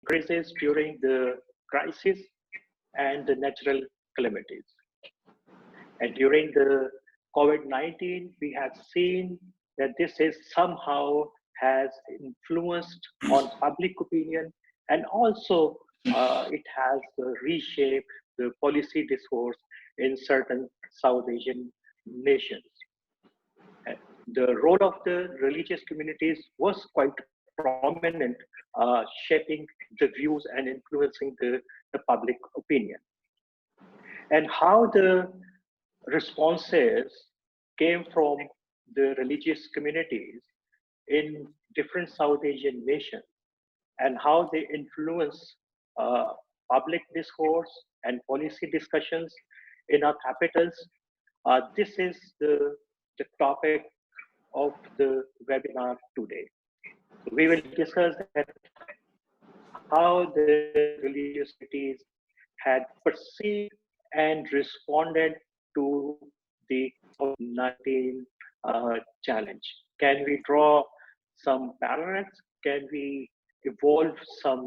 increases during the crisis and the natural calamities. And during the COVID-19, we have seen that this is somehow has influenced on public opinion, and also it has reshaped the policy discourse in certain South Asian nations. Uh, The role of the religious communities was quite prominent, shaping the views and influencing the public opinion. And how the responses came from the religious communities in different South Asian nations, and how they influence uh, public discourse and policy discussions in our capitals. This is the topic of the webinar today. So we will discuss that how the religious communities had perceived and responded to the COVID-19 challenge. Can we draw some parallels? Can we evolve some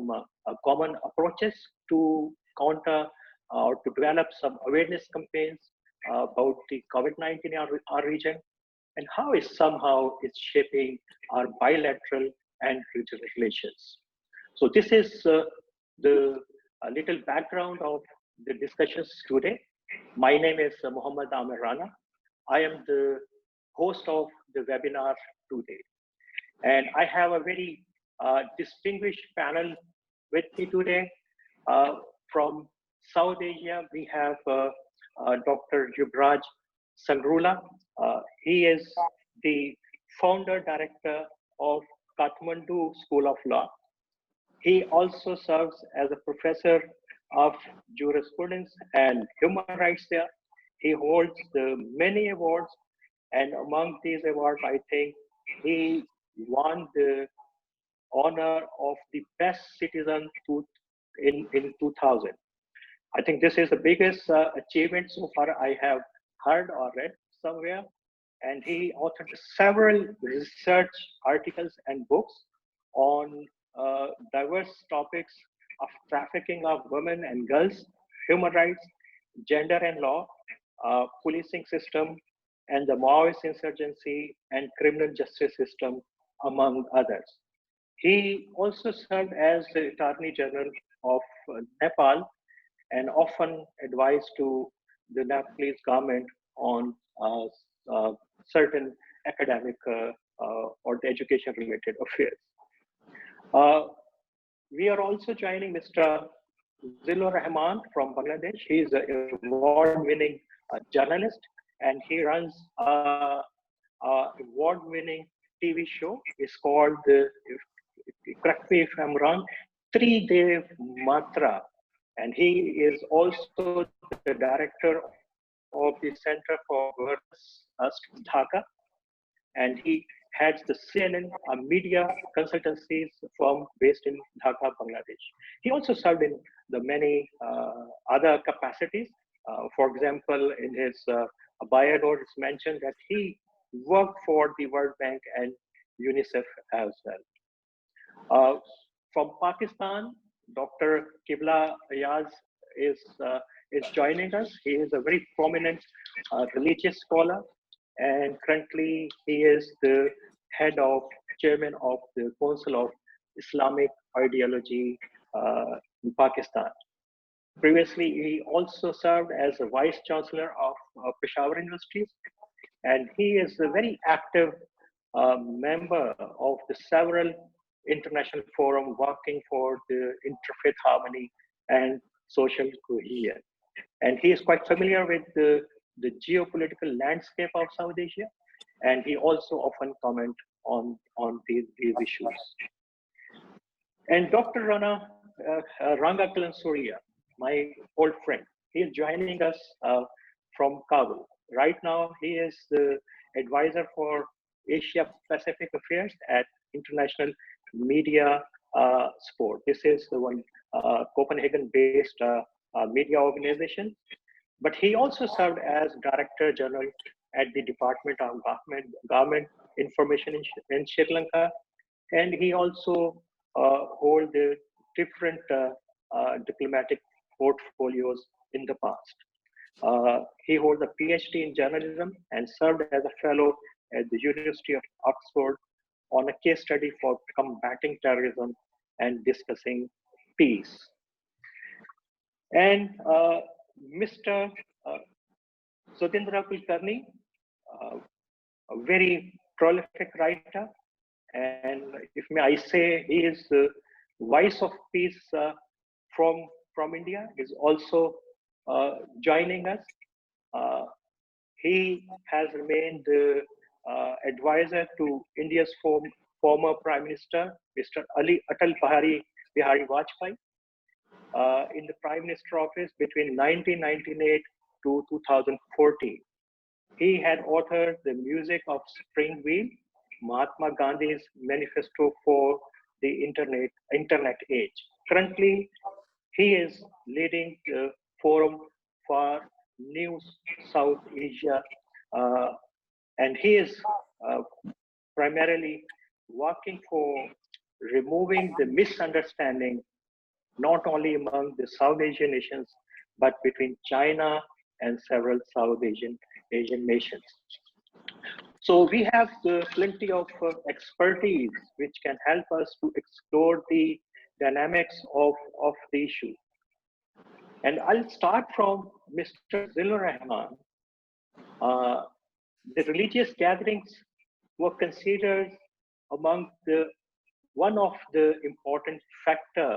common approaches to counter or to develop some awareness campaigns about the COVID-19 in our region, and how is somehow it's shaping our bilateral and regional relations? So this is the little background of the discussions today. My name is Muhammad Amir Rana. I am the host of the webinar today. And I have a very distinguished panel with me today. From South Asia, we have Dr. Yubraj Sangrula. He is the founder director of Kathmandu School of Law. He also serves as a professor of jurisprudence and human rights there. He holds the many awards, and among these awards, I think he won the honor of the best citizen in 2000. I think this is the biggest achievement so far I have heard or read somewhere. And he authored several research articles and books on diverse topics of trafficking of women and girls, human rights, gender and law, policing system, and the Maoist insurgency and criminal justice system, among others. He also served as the Attorney General of Nepal and often advised to the Nepalese government on certain academic or the education related affairs. Uh, we are also joining Mr. Zilur Rahman from Bangladesh. He is an award-winning journalist, and he runs a award-winning TV show. It's called, correct me if I'm wrong, Three Dev Matra. And he is also the director of the Center for Governance Dhaka, and he heads the CNN media consultancies firm based in Dhaka, Bangladesh. He also served in the many other capacities. For example, in his bio note, it's mentioned that he worked for the World Bank and UNICEF as well. From Pakistan, Dr. Qibla Ayaz is joining us. He is a very prominent religious scholar, and currently he is the head of chairman of the Council of Islamic Ideology in Pakistan. Previously, he also served as a vice chancellor of Peshawar University, and he is a very active member of the several international forum working for the interfaith harmony and social cohesion. And he is quite familiar with the geopolitical landscape of South Asia, and he also often comment on these issues. And Dr. Ranga Kalansuria, my old friend, he is joining us from Kabul. Right now, he is the advisor for Asia Pacific Affairs at International Media Sport. This is the one Copenhagen-based media organization. But he also served as Director General at the Department of Government Information in Sri Lanka, and he also holds the different diplomatic portfolios in the past. He holds a PhD in journalism and served as a fellow at the University of Oxford on a case study for combating terrorism and discussing peace. And Mr. Sudhindra Kulkarni, a very prolific writer, and if may I say, he is the voice of peace from India, is also joining us. He has remained the advisor to India's former Prime Minister, Mr. Atal Bihari Vajpayee, in the Prime Minister office between 1998 to 2014. He had authored the music of Spring Wheel, Mahatma Gandhi's manifesto for the internet age. Currently, he is leading the Forum for New South Asia, and he is primarily working for removing the misunderstanding not only among the South Asian nations, but between China and several South Asian nations. So we have plenty of expertise which can help us to explore the dynamics of the issue. And I'll start from Mr. Zillur Rahman. The religious gatherings were considered among one of the important factor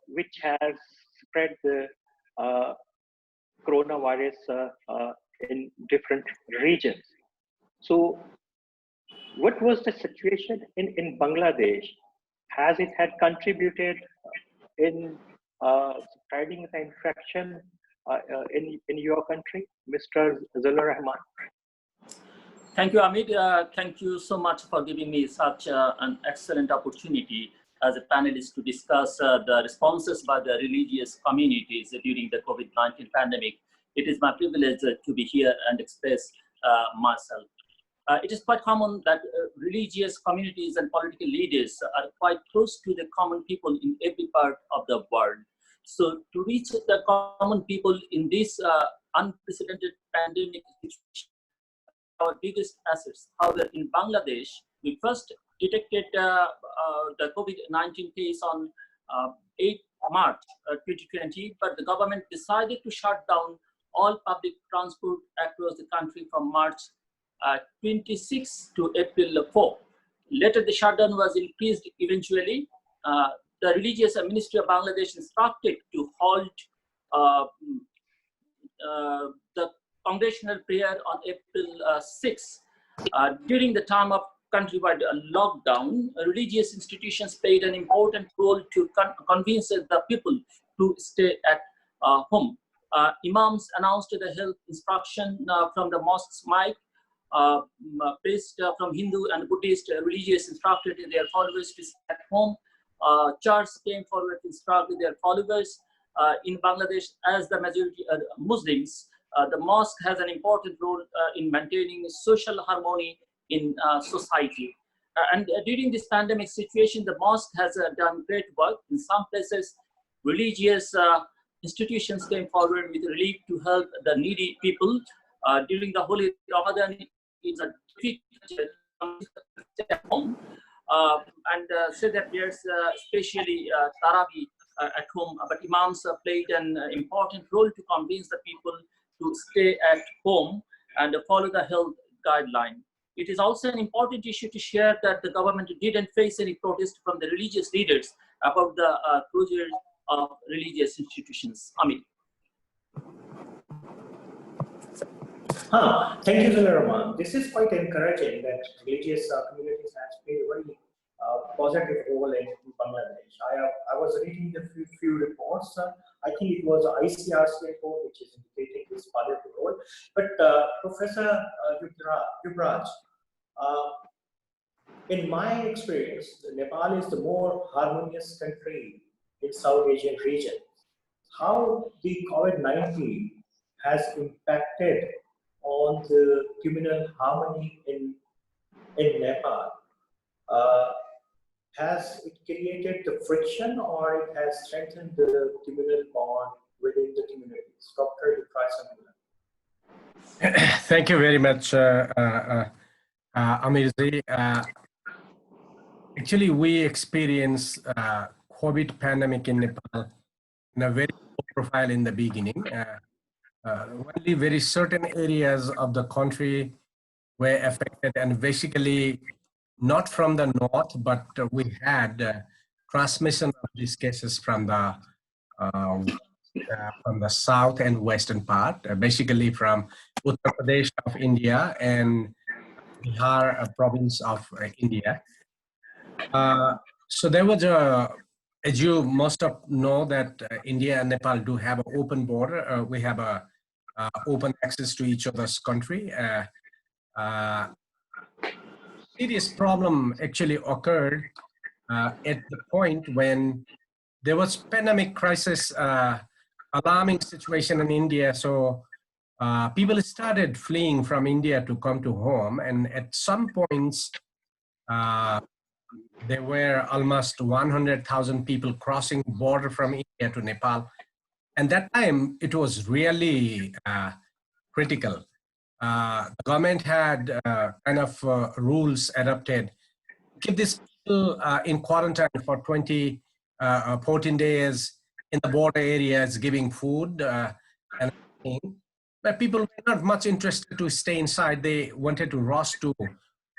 which has spread the coronavirus in different regions. So what was the situation in Bangladesh? Has it had contributed in spreading the infection in your country, Mr. Zillur Rahman? Thank you, Amit. Thank you so much for giving me such an excellent opportunity as a panelist to discuss the responses by the religious communities during the COVID-19 pandemic. It is my privilege to be here and express myself. It is quite common that religious communities and political leaders are quite close to the common people in every part of the world. So to reach the common people in this unprecedented pandemic situation, our biggest assets. However, in Bangladesh, we first detected the COVID-19 case on 8 March 2020, but the government decided to shut down all public transport across the country from March 26 to April 4. Later, the shutdown was increased eventually. The religious ministry of Bangladesh instructed to halt the congregational prayer on April 6. During the time of countrywide lockdown, religious institutions played an important role to convince the people to stay at home. Imams announced the health instruction from the mosque's mic. Priests from Hindu and Buddhist religious instructed their followers to stay at home. Churches came forward to instruct their followers. In Bangladesh, as the majority are Muslims, the mosque has an important role in maintaining social harmony in society. And during this pandemic situation, the mosque has done great work. In some places, religious institutions came forward with relief to help the needy people. During the Holy Ramadan, it's a difficult to stay at home and say that there's especially Taraweeh at home, but imams played an important role to convince the people to stay at home and follow the health guideline. It is also an important issue to share that the government didn't face any protest from the religious leaders about the closure of religious institutions. Amit. Thank you, Zillur Rahman. This is quite encouraging that religious communities have played a very positive role in Bangladesh. I was reading a few reports. I think it was an ICRC report which is indicating this positive role. But Professor Yuvraj, in my experience, Nepal is the more harmonious country in South Asian region. How the COVID-19 has impacted on the communal harmony in Nepal? has it created the friction or it has strengthened the communal bond within the communities? Dr., you try something. Thank you very much, Amirji. Actually, we experienced COVID pandemic in Nepal in a very low profile in the beginning. Only very certain areas of the country were affected, and basically not from the north, but we had transmission of these cases from the south and western part, basically from Uttar Pradesh of India and Bihar province of India. So there was as you must have know that India and Nepal do have an open border. We have a open access to each other's country. Serious problem actually occurred at the point when there was pandemic crisis, alarming situation in India. So people started fleeing from India to come to home, and at some points there were almost 100,000 people crossing border from India to Nepal. And that time it was really critical. The government had kind of rules adopted. Keep these people in quarantine for 14 days in the border areas, giving food and everything. But people were not much interested to stay inside. They wanted to rush to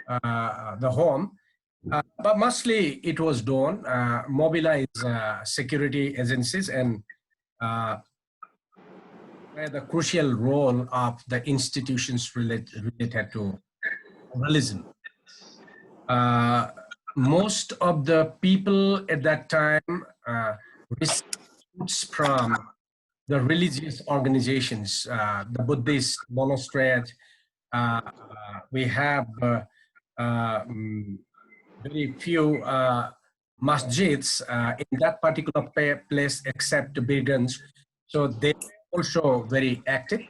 the home. But mostly it was done, mobilize security agencies and where the crucial role of the institutions related to religion. Most of the people at that time received foods from the religious organizations, the Buddhist monasteries. We have very few masjids in that particular place except Birganj. So they also very active,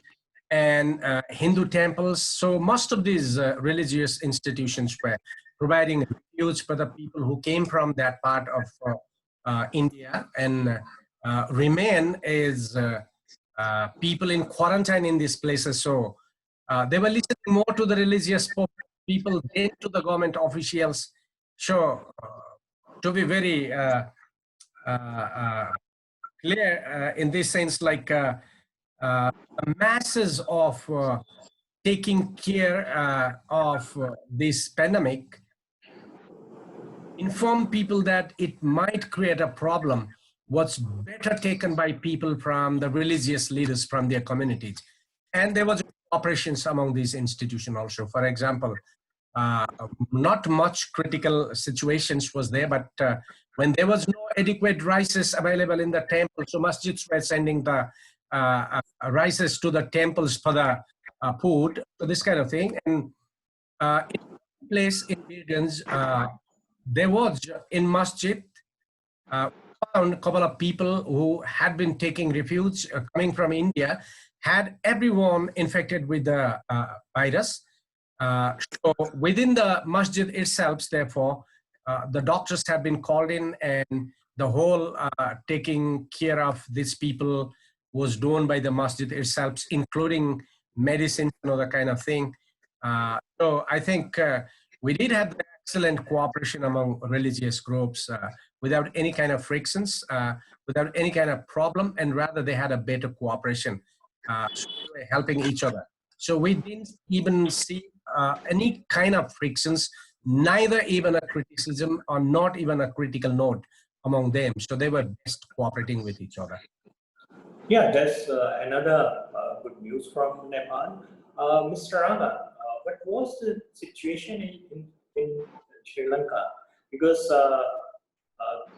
and Hindu temples. So most of these religious institutions were providing refuge for the people who came from that part of India and remain as people in quarantine in these places. So they were listening more to the religious people than to the government officials. So to be very clear in this sense, like the masses of taking care of this pandemic inform people that it might create a problem. What's better taken by people from the religious leaders from their communities. And there was operations among these institutions also. For example, not much critical situations was there, but when there was no adequate rices available in the temple, so masjids were sending the rices to the temples for the food, so this kind of thing. And in place in Birganj, there was in masjid, found a couple of people who had been taking refuge coming from India, had everyone infected with the virus. So within the masjid itself, therefore, the doctors have been called in, and the whole taking care of these people was done by the masjid itself, including medicine and other kind of thing. So I think we did have excellent cooperation among religious groups without any kind of frictions, without any kind of problem, and rather they had a better cooperation, so they were helping each other. So we didn't even see any kind of frictions, neither even a criticism or not even a critical note among them. So they were best cooperating with each other. Yeah, that's another good news from Nepal. Mr. Ranga, what was the situation in Sri Lanka? Because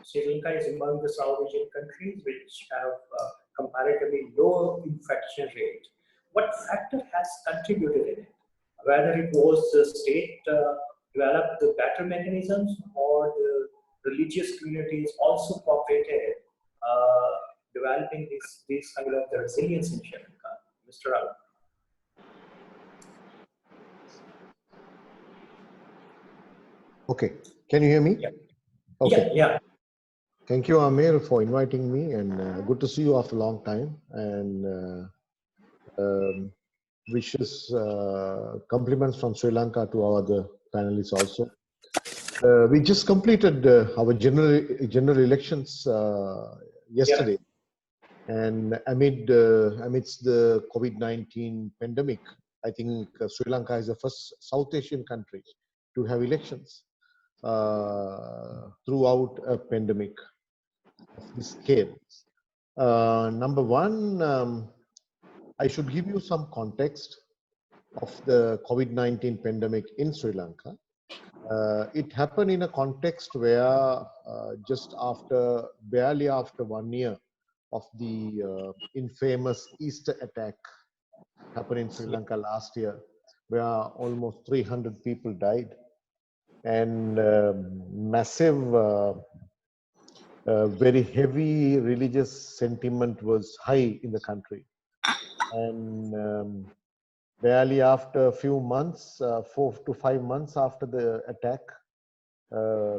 Sri Lanka is among the South Asian countries which have comparatively low infection rate. What factor has contributed in it? Whether it was the state developed the better mechanisms or the religious communities also cooperated developing this kind of the resilience in Sri Lanka. Mr. Rao. Okay, can you hear me? Yeah. Okay. Yeah. Thank you, Amir, for inviting me, and good to see you after a long time. And wishes, compliments from Sri Lanka to our other panelists also. We just completed our general elections yesterday, and amidst the COVID-19 pandemic, I think Sri Lanka is the first South Asian country to have elections throughout a pandemic of this scale. Number one, I should give you some context of the COVID-19 pandemic in Sri Lanka. It happened in a context where barely after 1 year of the infamous Easter attack happened in Sri Lanka last year, where almost 300 people died, and massive, very heavy religious sentiment was high in the country. And barely after a few months, 4 to 5 months after the attack,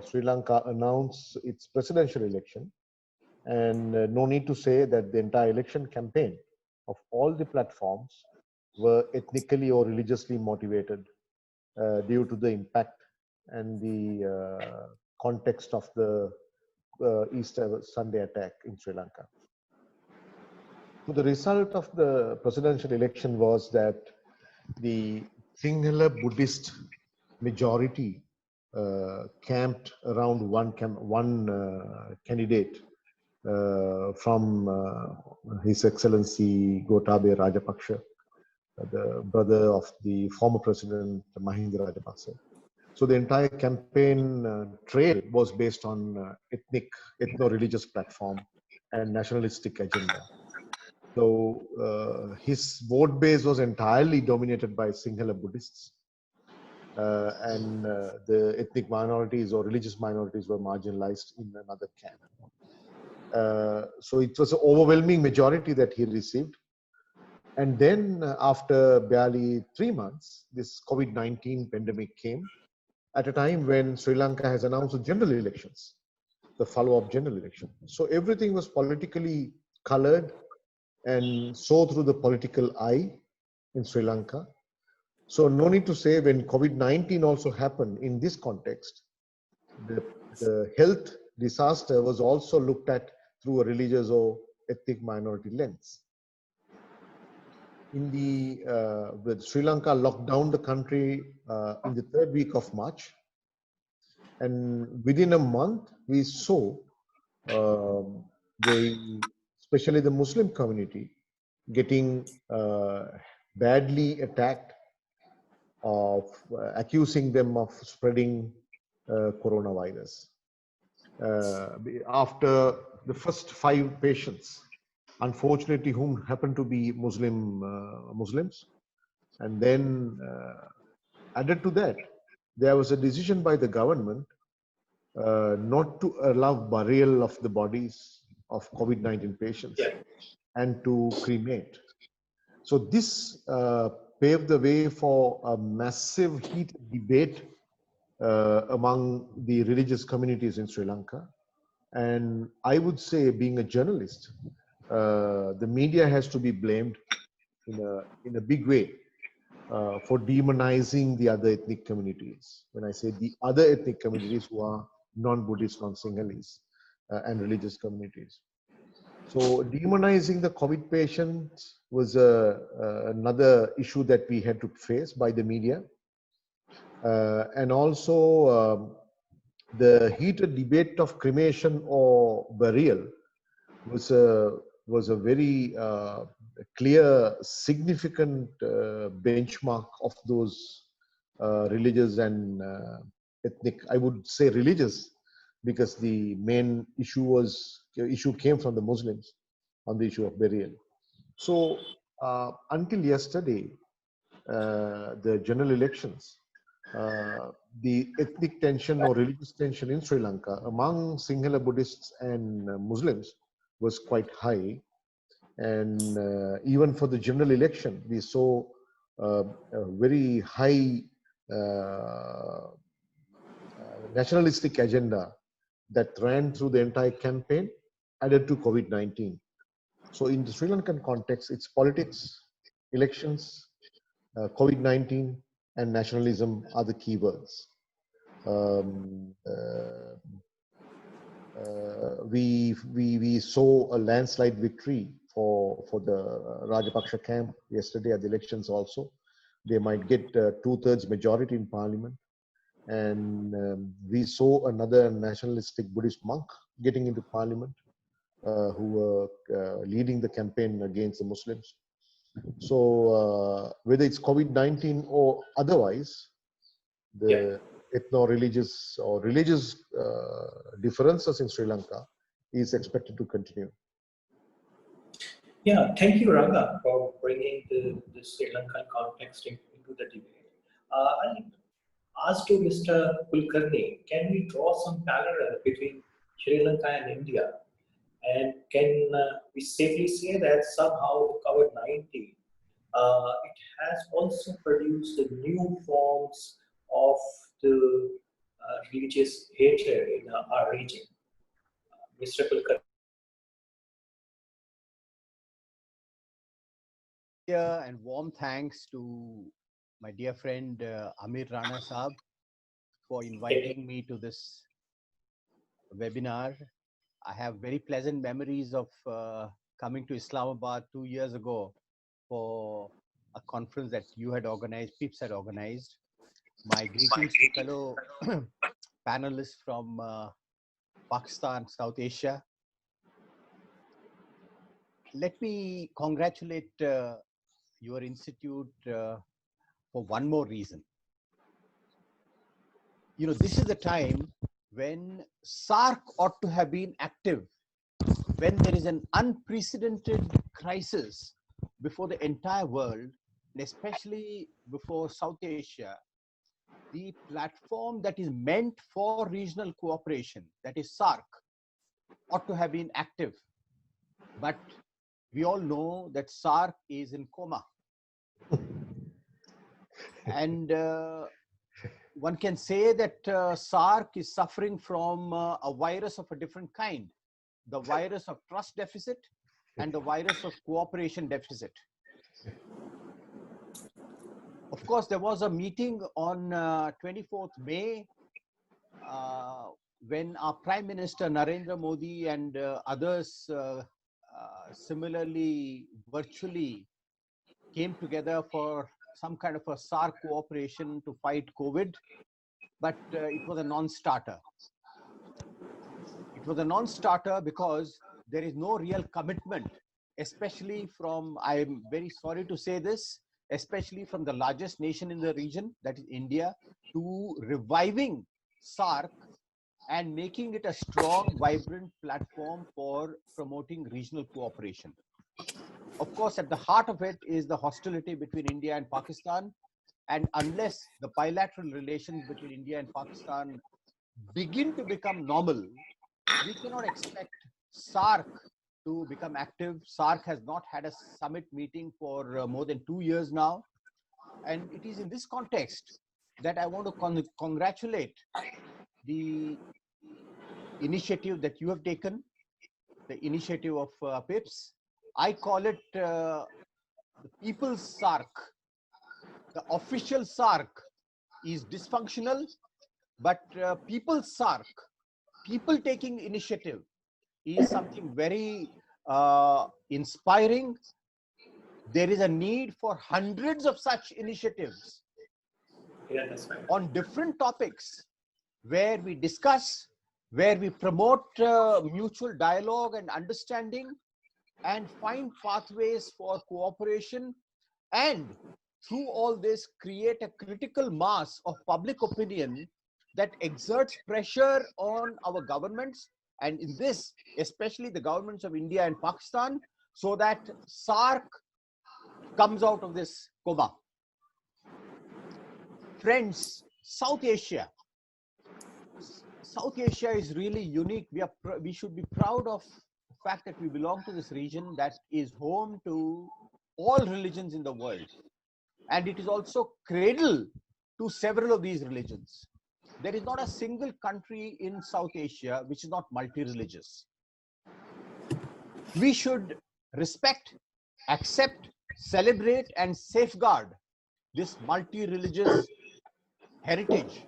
Sri Lanka announced its presidential election. And no need to say that the entire election campaign of all the platforms were ethnically or religiously motivated due to the impact and the context of the Easter Sunday attack in Sri Lanka. So the result of the presidential election was that the Sinhala Buddhist majority camped around one candidate from His Excellency Gotabaya Rajapaksa, the brother of the former president Mahinda Rajapaksa. So the entire campaign trail was based on ethno-religious platform and nationalistic agenda. So his vote base was entirely dominated by Sinhala Buddhists, and the ethnic minorities or religious minorities were marginalized in another camp. So it was an overwhelming majority that he received. And then after barely 3 months, this COVID-19 pandemic came at a time when Sri Lanka has announced the general elections, the follow-up general election. So everything was politically colored and saw through the political eye in Sri Lanka. So no need to say, when COVID-19 also happened in this context, the health disaster was also looked at through a religious or ethnic minority lens. With Sri Lanka locked down the country in the 3rd week of March, and within a month we saw especially the Muslim community getting badly attacked, of accusing them of spreading coronavirus. After the first 5 patients, unfortunately, whom happened to be Muslims, and then added to that, there was a decision by the government not to allow burial of the bodies of COVID-19 patients and to cremate. So this paved the way for a massive heated debate among the religious communities in Sri Lanka. And I would say, being a journalist, the media has to be blamed in a big way for demonizing the other ethnic communities. When I say the other ethnic communities, who are non-Buddhist, non-Sinhalese, and religious communities. So demonizing the COVID patients was another issue that we had to face by the media. And also the heated debate of cremation or burial was a very clear, significant benchmark of those religious and ethnic, I would say religious, because the main issue came from the Muslims on the issue of burial. So until yesterday, the general elections, the ethnic tension or religious tension in Sri Lanka among Sinhala Buddhists and Muslims was quite high. And even for the general election, we saw a very high nationalistic agenda that ran through the entire campaign added to COVID-19. So in the Sri Lankan context, it's politics, elections, COVID-19, and nationalism are the keywords. We saw a landslide victory for the Rajapaksa camp yesterday at the elections also. They might get 2/3 majority in parliament. And we saw another nationalistic Buddhist monk getting into parliament who were leading the campaign against the Muslims. So whether it's COVID-19 or otherwise, the ethno-religious or religious differences in Sri Lanka is expected to continue. Yeah, thank you, Ranga, for bringing the Sri Lankan context into the debate. I'll ask to Mr. Kulkarni, can we draw some parallel between Sri Lanka and India? And can we safely say that somehow the COVID-19, it has also produced the new forms of the religious hatred in our region? Mr. Kulkarni. And warm thanks to my dear friend Amir Rana Saab for inviting me to this webinar. I have very pleasant memories of coming to Islamabad 2 years ago for a conference that you had organized, PIPS had organized. My greetings to fellow panelists from Pakistan, South Asia. Let me congratulate your institute for one more reason. You know, this is the time when SARC ought to have been active, when there is an unprecedented crisis before the entire world, and especially before South Asia. The platform that is meant for regional cooperation, that is SARC, ought to have been active. But we all know that SARC is in coma. And one can say that SARC is suffering from a virus of a different kind, the virus of trust deficit and the virus of cooperation deficit. Of course, there was a meeting on 24th May when our Prime Minister Narendra Modi and others similarly virtually came together for some kind of a SARC cooperation to fight COVID, but it was a non-starter. It was a non-starter because there is no real commitment, especially from, I'm very sorry to say this, especially from the largest nation in the region, that is India, to reviving SARC and making it a strong, vibrant platform for promoting regional cooperation. Of course, at the heart of it is the hostility between India and Pakistan. And unless the bilateral relations between India and Pakistan begin to become normal, we cannot expect SARC to become active. SARC has not had a summit meeting for more than 2 years now. And it is in this context that I want to congratulate the initiative that you have taken, the initiative of PIPS. I call it the People's SARC. The official SARC is dysfunctional, but People's SARC, people taking initiative, is something very inspiring. There is a need for hundreds of such initiatives on different topics where we discuss, where we promote mutual dialogue and understanding and find pathways for cooperation, and through all this create a critical mass of public opinion that exerts pressure on our governments, and in this, especially the governments of India and Pakistan, so that SARC comes out of this coma. Friends, South Asia is really unique. We should be proud of the fact that we belong to this region that is home to all religions in the world. And it is also cradle to several of these religions. there is not a single country in South Asia which is not multi-religious. We should respect, accept, celebrate, and safeguard this multi-religious heritage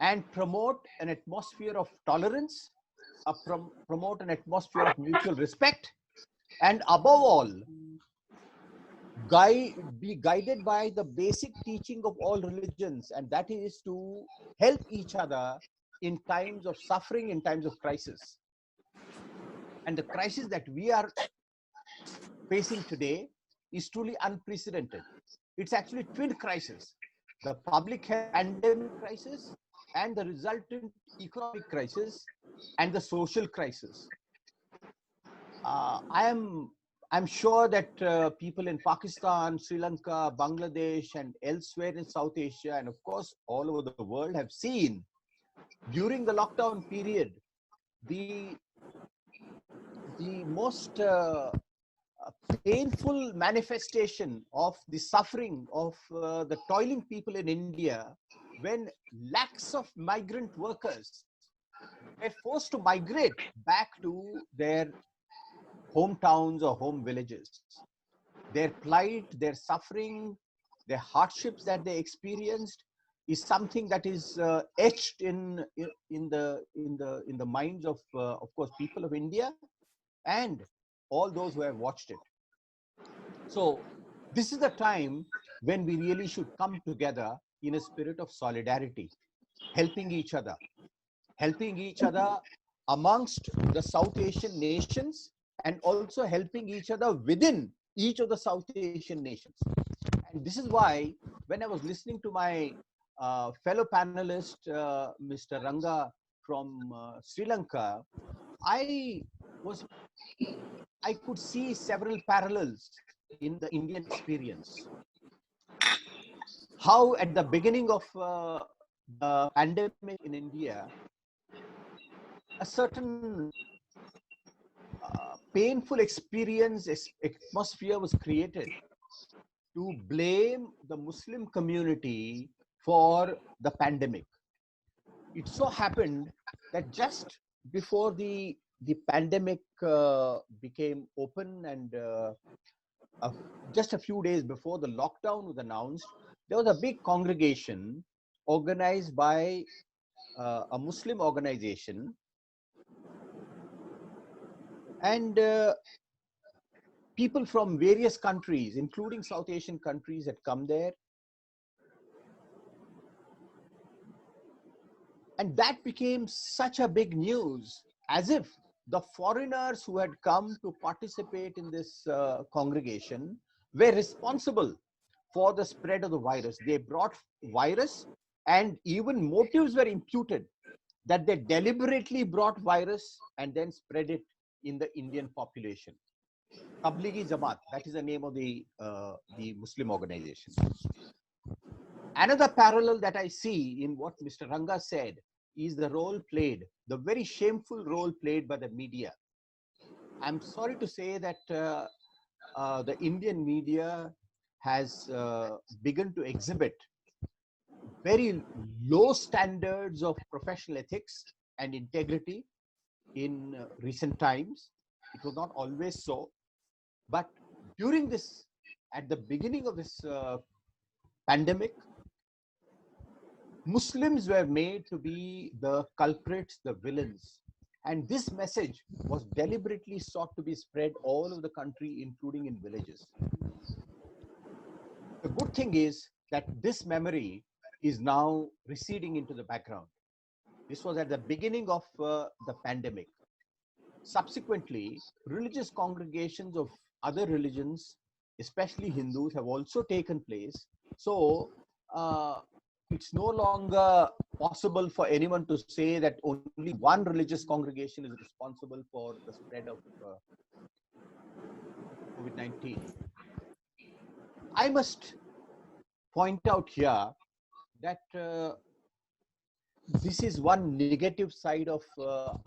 and promote an atmosphere of tolerance, promote an atmosphere of mutual respect, and above all, be guided by the basic teaching of all religions, and that is to help each other in times of suffering, in times of crisis. And the crisis that we are facing today is truly unprecedented. It's actually twin crisis: the public health pandemic crisis and the resultant economic crisis and the social crisis. I'm sure that people in Pakistan, Sri Lanka, Bangladesh, and elsewhere in South Asia, and of course all over the world, have seen during the lockdown period the most painful manifestation of the suffering of the toiling people in India, when lakhs of migrant workers were forced to migrate back to their hometowns or home villages. Their plight, their suffering, their hardships that they experienced is something that is etched in the minds of course, people of India and all those who have watched it. So this is the time when we really should come together in a spirit of solidarity, helping each other amongst the South Asian nations, and also helping each other within each of the South Asian nations. And this is why, when I was listening to my fellow panelist, Mr. Ranga from Sri Lanka, I could see several parallels in the Indian experience. How at the beginning of the pandemic in India, a certain painful experience, atmosphere was created to blame the Muslim community for the pandemic. It so happened that just before the pandemic became open, and just a few days before the lockdown was announced, there was a big congregation organized by a Muslim organization, and people from various countries, including South Asian countries, had come there. And that became such a big news, as if the foreigners who had come to participate in this congregation were responsible for the spread of the virus. They brought virus, and even motives were imputed that they deliberately brought virus and then spread it in the Indian population. Tablighi Jamaat, that is the name of the Muslim organization. Another parallel that I see in what Mr. Ranga said is the role played, the very shameful role played by the media. I'm sorry to say that the Indian media has begun to exhibit very low standards of professional ethics and integrity in recent times. It was not always so, but during this, at the beginning of this pandemic, Muslims were made to be the culprits, the villains. And this message was deliberately sought to be spread all over the country, including in villages. The good thing is that this memory is now receding into the background. This was at the beginning of the pandemic. Subsequently, religious congregations of other religions, especially Hindus, have also taken place. So it's no longer possible for anyone to say that only one religious congregation is responsible for the spread of COVID-19. I must point out here that this is one negative side of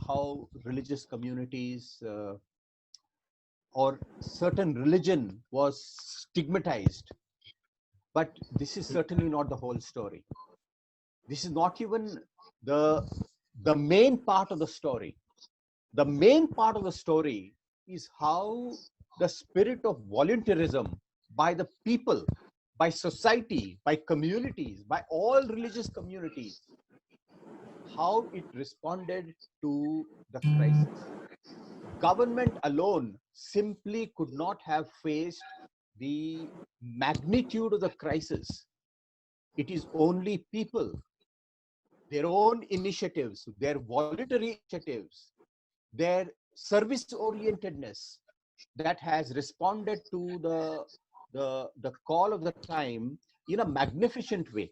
how religious communities or certain religion was stigmatized. But this is certainly not the whole story. This is not even the main part of the story. The main part of the story is how the spirit of volunteerism by the people, by society, by communities, by all religious communities, how it responded to the crisis. Government alone simply could not have faced the magnitude of the crisis. It is only people, their own initiatives, their voluntary initiatives, their service orientedness that has responded to the call of the time in a magnificent way.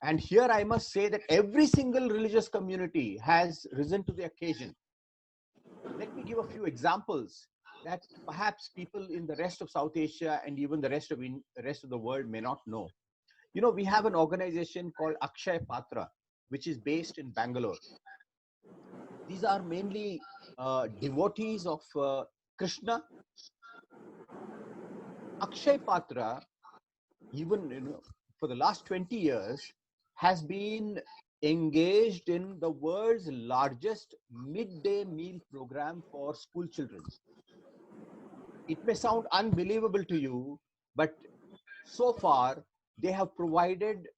And here I must say that every single religious community has risen to the occasion. Let me give a few examples that perhaps people in the rest of South Asia and even the rest of the world may not know. You know, we have an organization called Akshay Patra, which is based in Bangalore. These are mainly devotees of Krishna. Akshay Patra, even for the last 20 years, has been engaged in the world's largest midday meal program for school children. It may sound unbelievable to you, but so far they have provided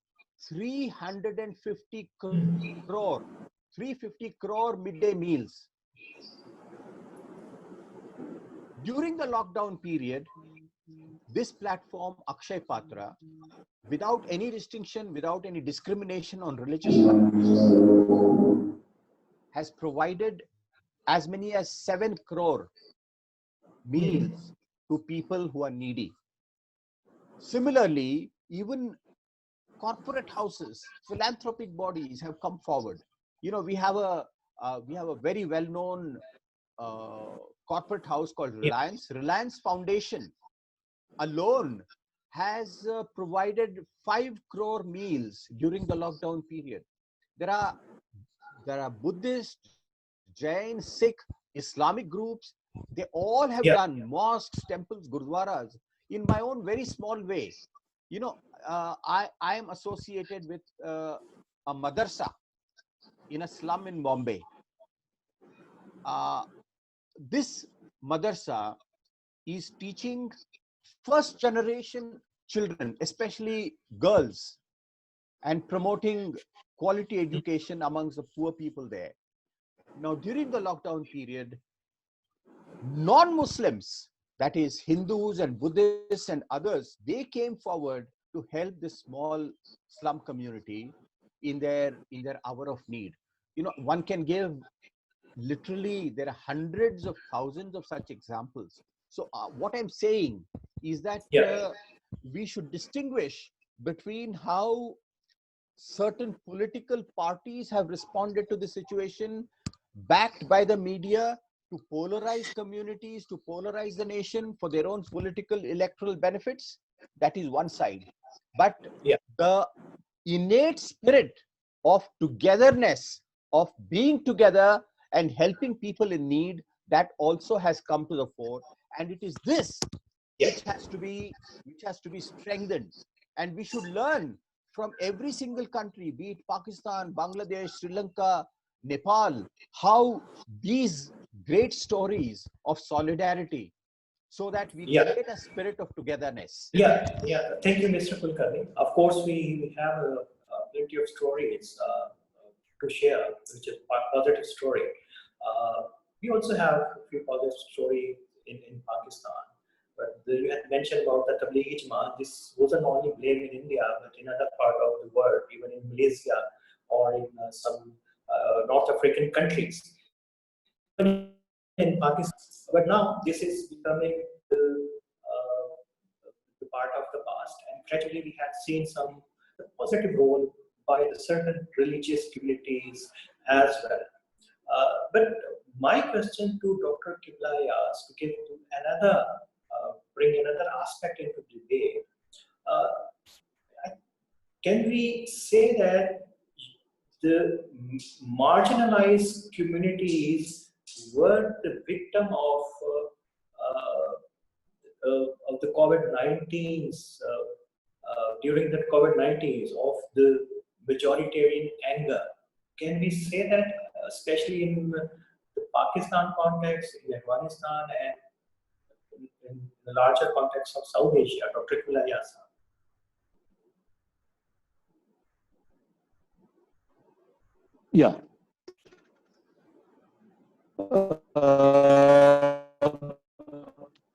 350 crore 350 crore midday meals. During the lockdown period, this platform, Akshay Patra, without any distinction, without any discrimination on religious grounds, has provided as many as 7 crore meals to people who are needy. Similarly, even corporate houses, philanthropic bodies have come forward. You know, we have a very well-known corporate house called Reliance. Reliance Foundation alone has provided 5 crore meals during the lockdown period. There are Buddhist, Jain, Sikh, Islamic groups. They all have done mosques, temples, gurdwaras in my own very small way. You know, I am associated with a madrasa in a slum in Bombay. This madrasa is teaching first generation children, especially girls, and promoting quality education amongst the poor people there. Now, during the lockdown period, non-Muslims, that is Hindus and Buddhists and others, they came forward to help this small slum community in their hour of need. You know, one can give literally, there are hundreds of thousands of such examples. So what I'm saying is that we should distinguish between how certain political parties have responded to the situation, backed by the media, to polarize communities, to polarize the nation for their own political electoral benefits. That is one side. But the innate spirit of togetherness, of being together and helping people in need, that also has come to the fore. And it is this which has to be strengthened. And we should learn from every single country, be it Pakistan, Bangladesh, Sri Lanka, Nepal, how these great stories of solidarity, so that we create a spirit of togetherness. Thank you, Mr. Kulkarni. Of course, we have plenty of stories to share, which is a positive story. We also have a few positive stories in Pakistan. But you had mentioned about the Tablighi Jamaat. This wasn't only blamed in India, but in other part of the world, even in Malaysia or in some North African countries, even in Pakistan. But now this is becoming the part of the past, and gradually we have seen some positive role by the certain religious communities as well. But my question to Dr. Kiblaya is to give another, bring another aspect into debate. Can we say that the marginalized communities were the victim of the COVID-19 during the COVID-19 of the majoritarian anger. Can we say that, especially in the Pakistan context, in Afghanistan, and in the larger context of South Asia? Dr. Kulayasa. Yeah.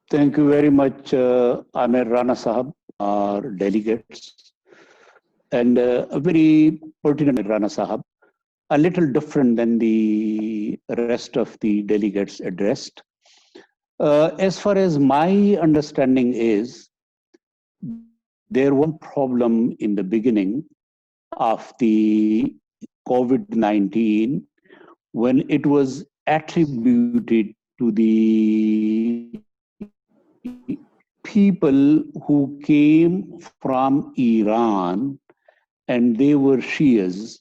Thank you very much, Amir Rana Sahab, our delegates, and a very pertinent Rana Sahab, a little different than the rest of the delegates addressed. As far as my understanding is, there was one problem in the beginning of the COVID-19 when it was attributed to the people who came from Iran, and they were Shias,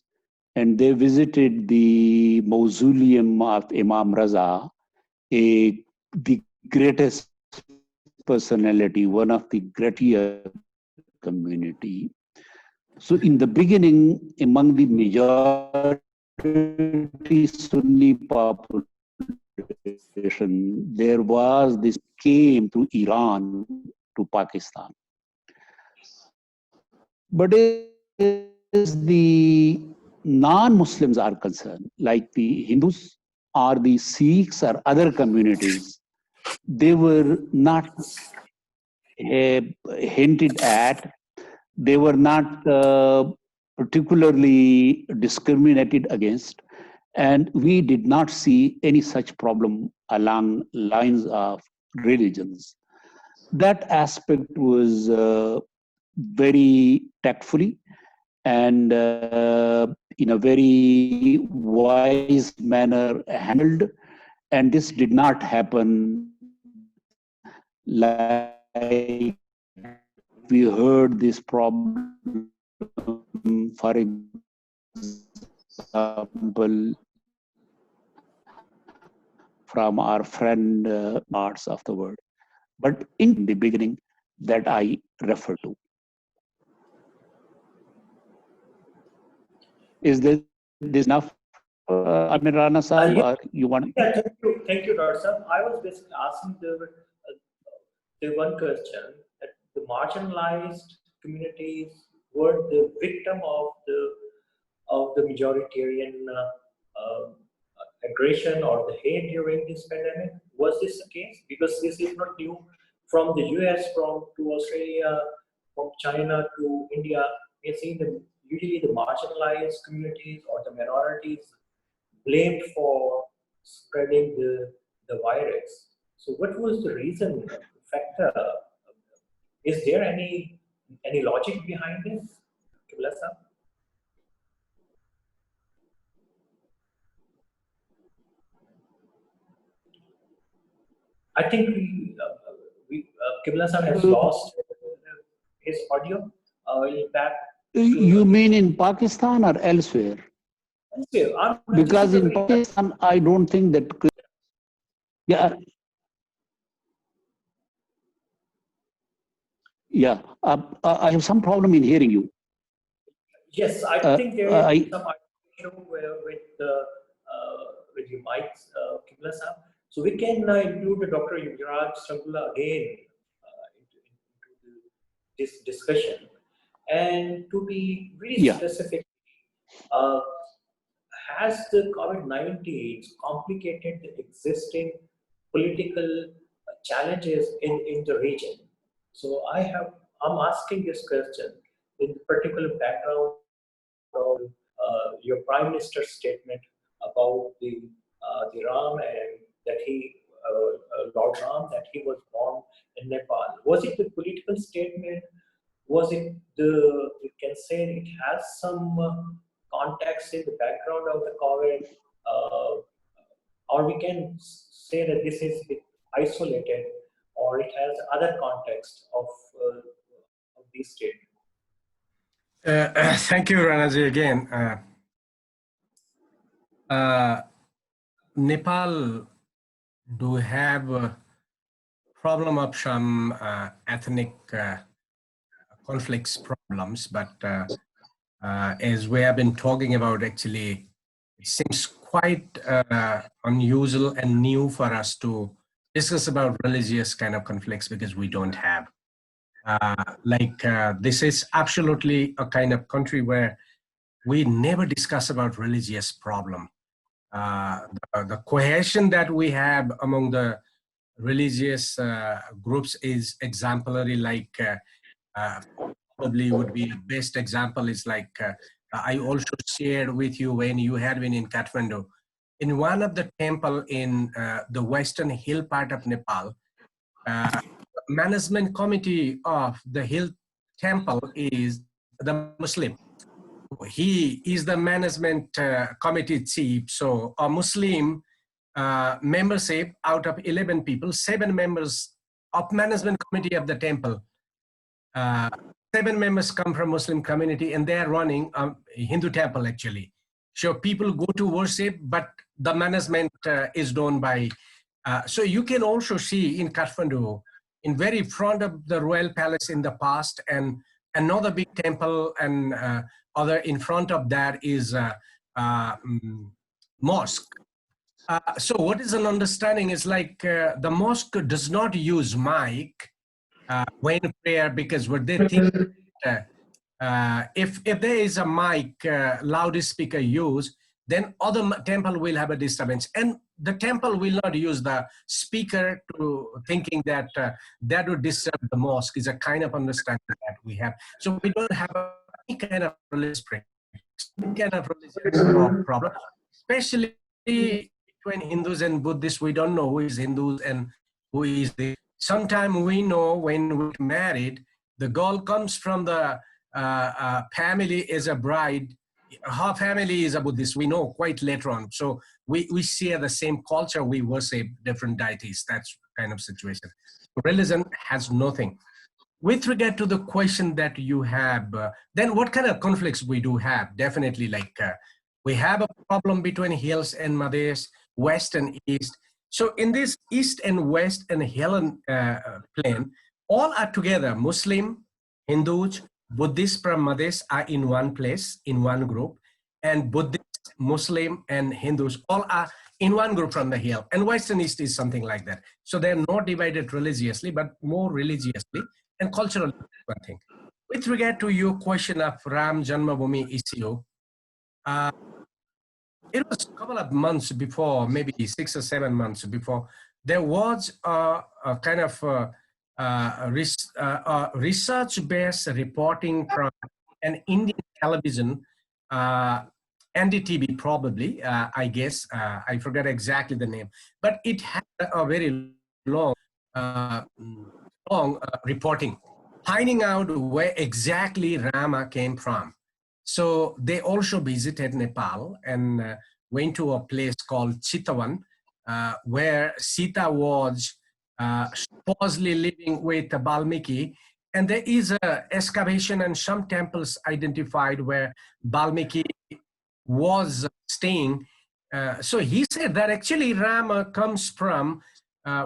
and they visited the mausoleum of Imam Raza, the greatest personality, one of the greatest community. So in the beginning, among the majority Sunni population, there was this came to Iran, to Pakistan. But as the non-Muslims are concerned, like the Hindus or the Sikhs or other communities, they were not hinted at, they were not particularly discriminated against, and we did not see any such problem along lines of religions. That aspect was very tactfully and in a very wise manner handled, and this did not happen like we heard this problem, for example, from our friend parts of the world, but in the beginning that I refer to. Is this enough, Amir Rana Sahab, Yeah. or you want? Yeah, thank you, Dr. Sahab. I was basically asking the one question that the marginalized communities were the victim of the majoritarian aggression or the hate during this pandemic. Was this the case? Because this is not new. From the US, to Australia, from China to India, we have seen usually the marginalized communities or the minorities blamed for spreading the virus. So what was the reason, factor? Is there any logic behind this? Qibla Sahab? I think Qibla Sahab has lost his audio. We'll back. You mean in Pakistan or elsewhere? Because in Pakistan, I don't think that. Yeah. Yeah. I have some problem in hearing you. Yes, I think there is some issue with your mics, Qibla Sahab. So we can include Dr. Yuvraj Sangula again into this discussion. And to be really specific, has the COVID-19 complicated the existing political challenges in the region? So I'm asking this question in particular background of your Prime Minister's statement about the Ram and that Lord Ram, that he was born in Nepal. Was it the political statement? Was it you can say it has some context in the background of the COVID, or we can say that this is isolated, or it has other context of these statements? Thank you, Ranaji, again. Nepal do have a problem of some ethnic conflicts problems, but as we have been talking about, actually, it seems quite unusual and new for us to discuss about religious kind of conflicts because we don't have. This is absolutely a kind of country where we never discuss about religious problem. The cohesion that we have among the religious groups is exemplary. Probably would be the best example is I also shared with you when you had been in Kathmandu. In one of the temple in the western hill part of Nepal, management committee of the hill temple is the Muslim. He is the management committee chief. So a Muslim membership out of 11 people, 7 members of management committee of the temple. 7 members come from Muslim community and they are running a Hindu temple actually. So people go to worship, but the management is done by, so you can also see in Kathmandu, in very front of the royal palace in the past, and another big temple, and other in front of that is mosque. So what is an understanding is the mosque does not use mic when prayer, because what they think if there is a mic loudspeaker used, then other temple will have a disturbance, and the temple will not use the speaker to thinking that that would disturb the mosque, is a kind of understanding that we have. So we don't have any kind of religious problem, especially between Hindus and Buddhists. We don't know who is Hindus and who is the. Sometimes we know when we're married, the girl comes from the family as a bride. Her family is a Buddhist. We know quite later on. So we share the same culture. We worship different deities. That's kind of situation. Religion has nothing. With regard to the question that you have, then what kind of conflicts we do have? Definitely, we have a problem between hills and Madhes, west and east. So in this east and west and hill plain, all are together. Muslim, Hindus, Buddhists from Madhes are in one place, in one group, and Buddhists, Muslim, and Hindus all are in one group from the hill. And west and east is something like that. So they're not divided religiously, but more religiously and culturally, I think. With regard to your question of Ram Janmabhoomi issue, it was a couple of months before, maybe 6 or 7 months before, there was a kind of research-based reporting from an Indian television, NDTV probably, I guess, I forget exactly the name, but it had a very long reporting, finding out where exactly Rama came from. So they also visited Nepal and went to a place called Chitawan, where Sita was supposedly living with Valmiki. And there is an excavation and some temples identified where Valmiki was staying. So he said that actually Rama comes from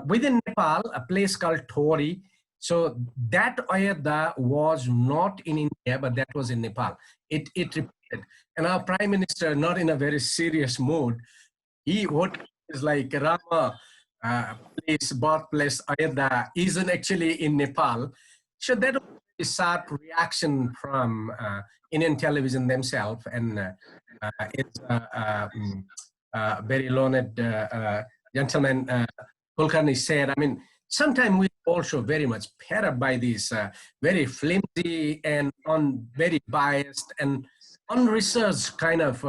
within Nepal, a place called Thori. So that Ayodhya was not in India, but that was in Nepal. It repeated. And our prime minister, not in a very serious mood, what is like Rama place, birthplace Ayodhya isn't actually in Nepal. So that was a sharp reaction from Indian television themselves. And it's very learned gentleman, Kulkarni said, I mean, sometimes we also very much pair up by these very flimsy and very biased and unresearched kind of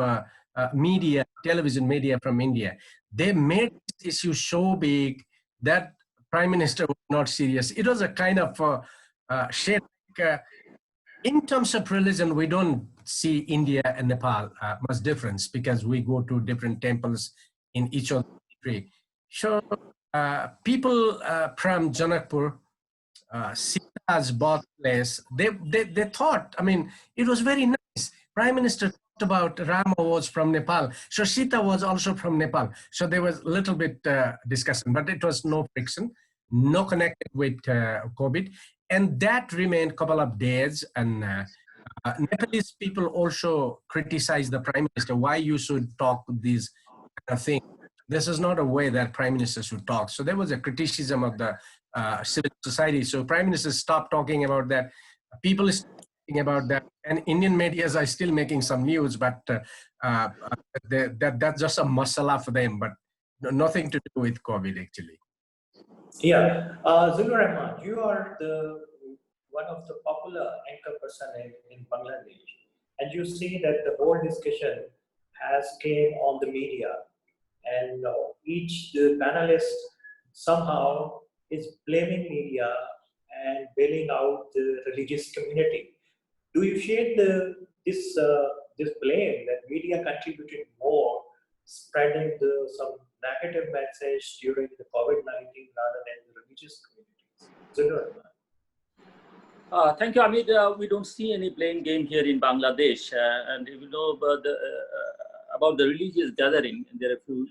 media, television media from India. They made this issue so big that Prime Minister was not serious. It was a kind of shade. In terms of religion, we don't see India and Nepal much difference because we go to different temples in each of the country. So people from Janakpur, Sita's birthplace, they thought, I mean, it was very nice. Prime Minister talked about Rama was from Nepal. So Sita was also from Nepal. So there was a little bit discussion, but it was no friction, no connected with COVID. And that remained a couple of days. And Nepalese people also criticize the prime minister, why you should talk these kind of things. This is not a way that prime minister should talk. So there was a criticism of the civil society. So prime minister stopped talking about that. People is talking about that. And Indian medias are still making some news, but that's just a masala for them, but nothing to do with COVID actually. Yeah, Zulur Rahman, you are the one of the popular anchor person in Bangladesh, and you see that the whole discussion has came on the media, and each the panelist somehow is blaming media and bailing out the religious community. Do you share this blame that media contributed more, spreading some negative message during the COVID-19 rather than the religious communities? Zulur? Thank you, Amit. We don't see any blame game here in Bangladesh. And if you know about the religious gathering, there are a few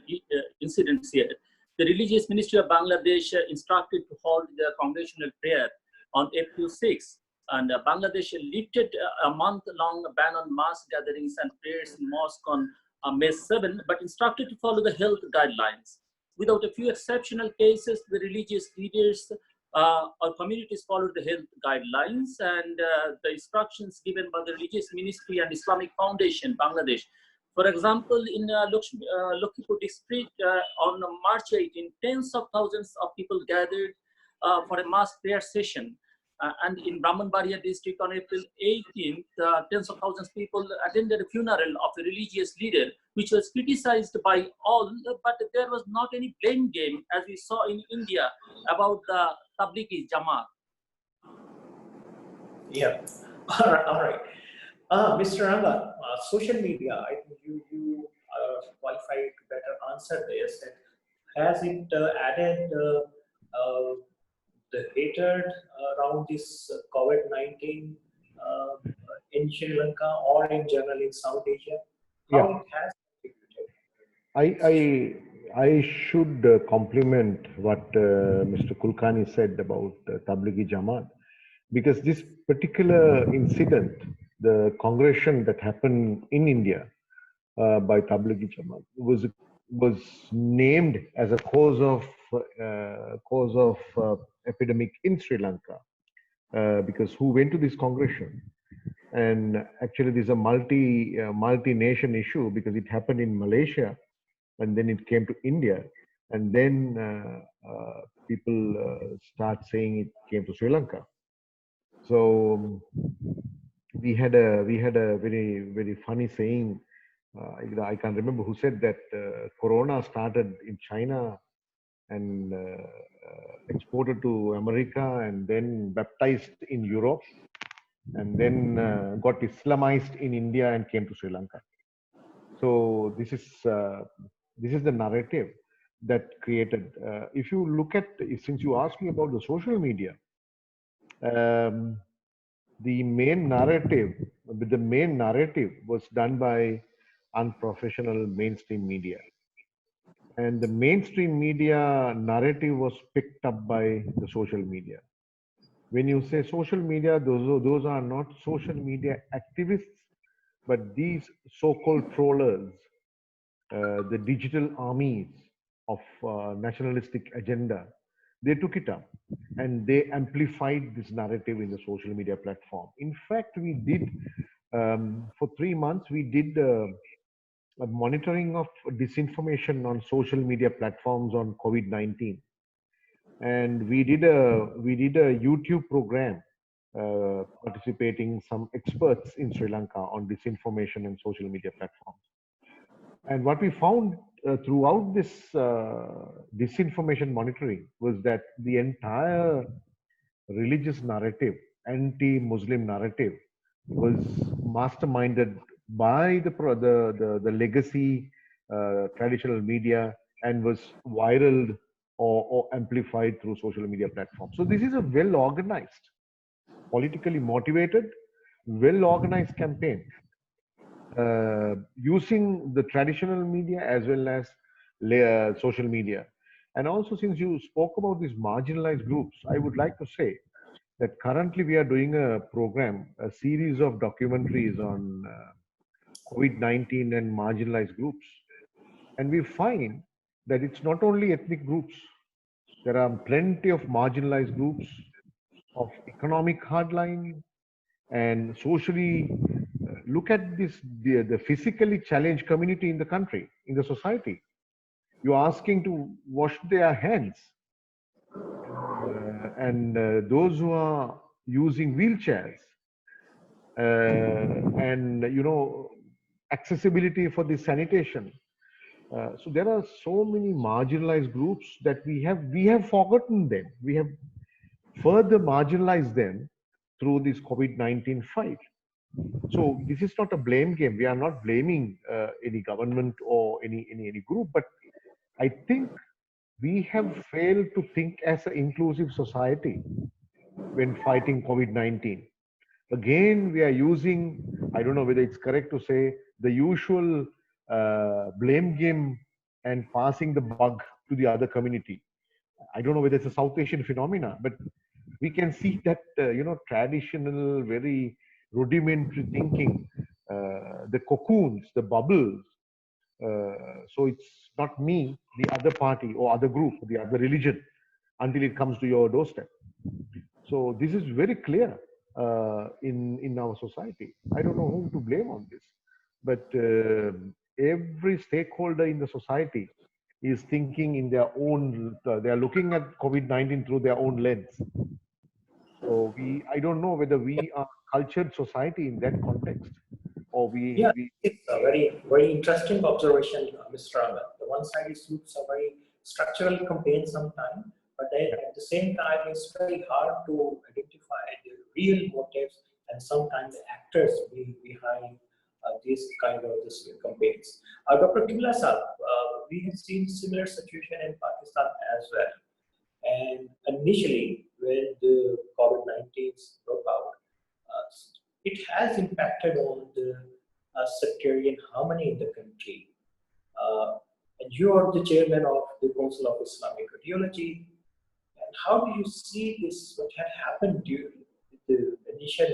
incidents here. The Religious Ministry of Bangladesh instructed to hold the congregational prayer on April 6. And Bangladesh lifted a month-long ban on mass gatherings and prayers in mosque on May 7, but instructed to follow the health guidelines. Without a few exceptional cases, the religious leaders or communities followed the health guidelines and the instructions given by the Religious Ministry and Islamic Foundation, Bangladesh. For example, in Lakhipur district on March 18, tens of thousands of people gathered for a mass prayer session. And in Brahmanbaria district on April 18th, tens of thousands of people attended a funeral of a religious leader, which was criticized by all, but there was not any blame game, as we saw in India, about the Tablighi Jamaat. Yeah, all right. Mr. Ranga, social media, I think you are qualified to better answer this. Has it added the hatred around this COVID-19 in Sri Lanka or in general in South Asia? How Yeah. it has contributed? I should compliment what Mr. Kulkarni said about Tablighi Jamaat, because this particular incident, the congregation that happened in India by Tablighi Jamaat, was named as a cause of epidemic in Sri Lanka, because who went to this congregation, and actually this is a multi-nation issue because it happened in Malaysia, and then it came to India, and then people start saying it came to Sri Lanka. So we had a very funny saying. I can't remember who said that Corona started in China and exported to America, and then baptized in Europe, and then got Islamized in India and came to Sri Lanka. So this is the narrative that created. If you look at, since you asked me about the social media, the main narrative was done by unprofessional mainstream media, and the mainstream media narrative was picked up by the social media. When you say social media, those are not social media activists, but these so-called trollers, the digital armies of nationalistic agenda. They took it up and they amplified this narrative in the social media platform. In fact, we did, for 3 months, we did a monitoring of disinformation on social media platforms on COVID-19. And we did a YouTube program participating some experts in Sri Lanka on disinformation and social media platforms. And what we found throughout this disinformation monitoring was that the entire religious narrative, anti-Muslim narrative, was masterminded by the legacy traditional media and was viral or amplified through social media platforms. So this is a well-organized, politically motivated, well-organized campaign using the traditional media as well as social media. And also, since you spoke about these marginalized groups, I would like to say that currently we are doing a program, a series of documentaries on COVID-19 and marginalized groups. And we find that it's not only ethnic groups, there are plenty of marginalized groups of economic hardline and socially. Look at this, the physically challenged community in the country, in the society. You're asking to wash their hands. And those who are using wheelchairs, and accessibility for the sanitation. So there are so many marginalized groups that we have forgotten them. We have further marginalized them through this COVID-19 fight. So this is not a blame game. We are not blaming any government or any group, but I think we have failed to think as an inclusive society when fighting COVID-19. Again, we are using, I don't know whether it's correct to say, the usual blame game and passing the bug to the other community. I don't know whether it's a South Asian phenomena, but we can see that, traditional, very rudimentary thinking, the cocoons, the bubbles. So it's not me, the other party or other group, the other religion, until it comes to your doorstep. So this is very clear in our society. I don't know whom to blame on this, but every stakeholder in the society is thinking in their own. They are looking at COVID-19 through their own lens. So I don't know whether we are cultured society in that context, or Yeah, it's a very interesting observation, Mr. Anand. The one side is looks a very structural campaign sometimes, but at the same time, it's very hard to identify the real motives and sometimes the actors behind these kind of campaigns. Dr. Qibla Saab, we have seen similar situation in Pakistan as well. And initially, when the COVID-19 broke out, it has impacted on the sectarian harmony in the country. And you are the chairman of the Council of Islamic Ideology. And how do you see this, what had happened during the initial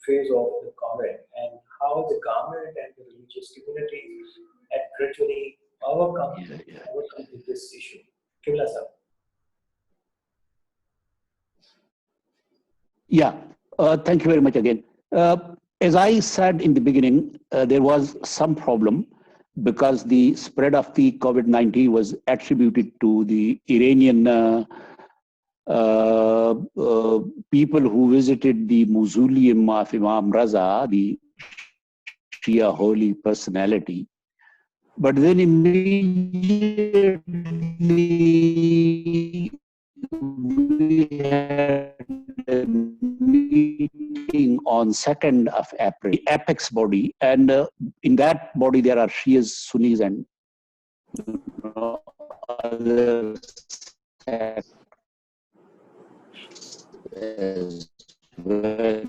phase of the COVID, and how the government and the religious communities had gradually overcome this issue? Qibla Saab. Yeah, thank you very much again. As I said in the beginning, there was some problem because the spread of the COVID-19 was attributed to the Iranian people who visited the mausoleum of Imam Raza, the Shia holy personality. But then immediately we had a meeting on 2nd of April, the apex body, and in that body there are Shias, Sunnis, and other as well.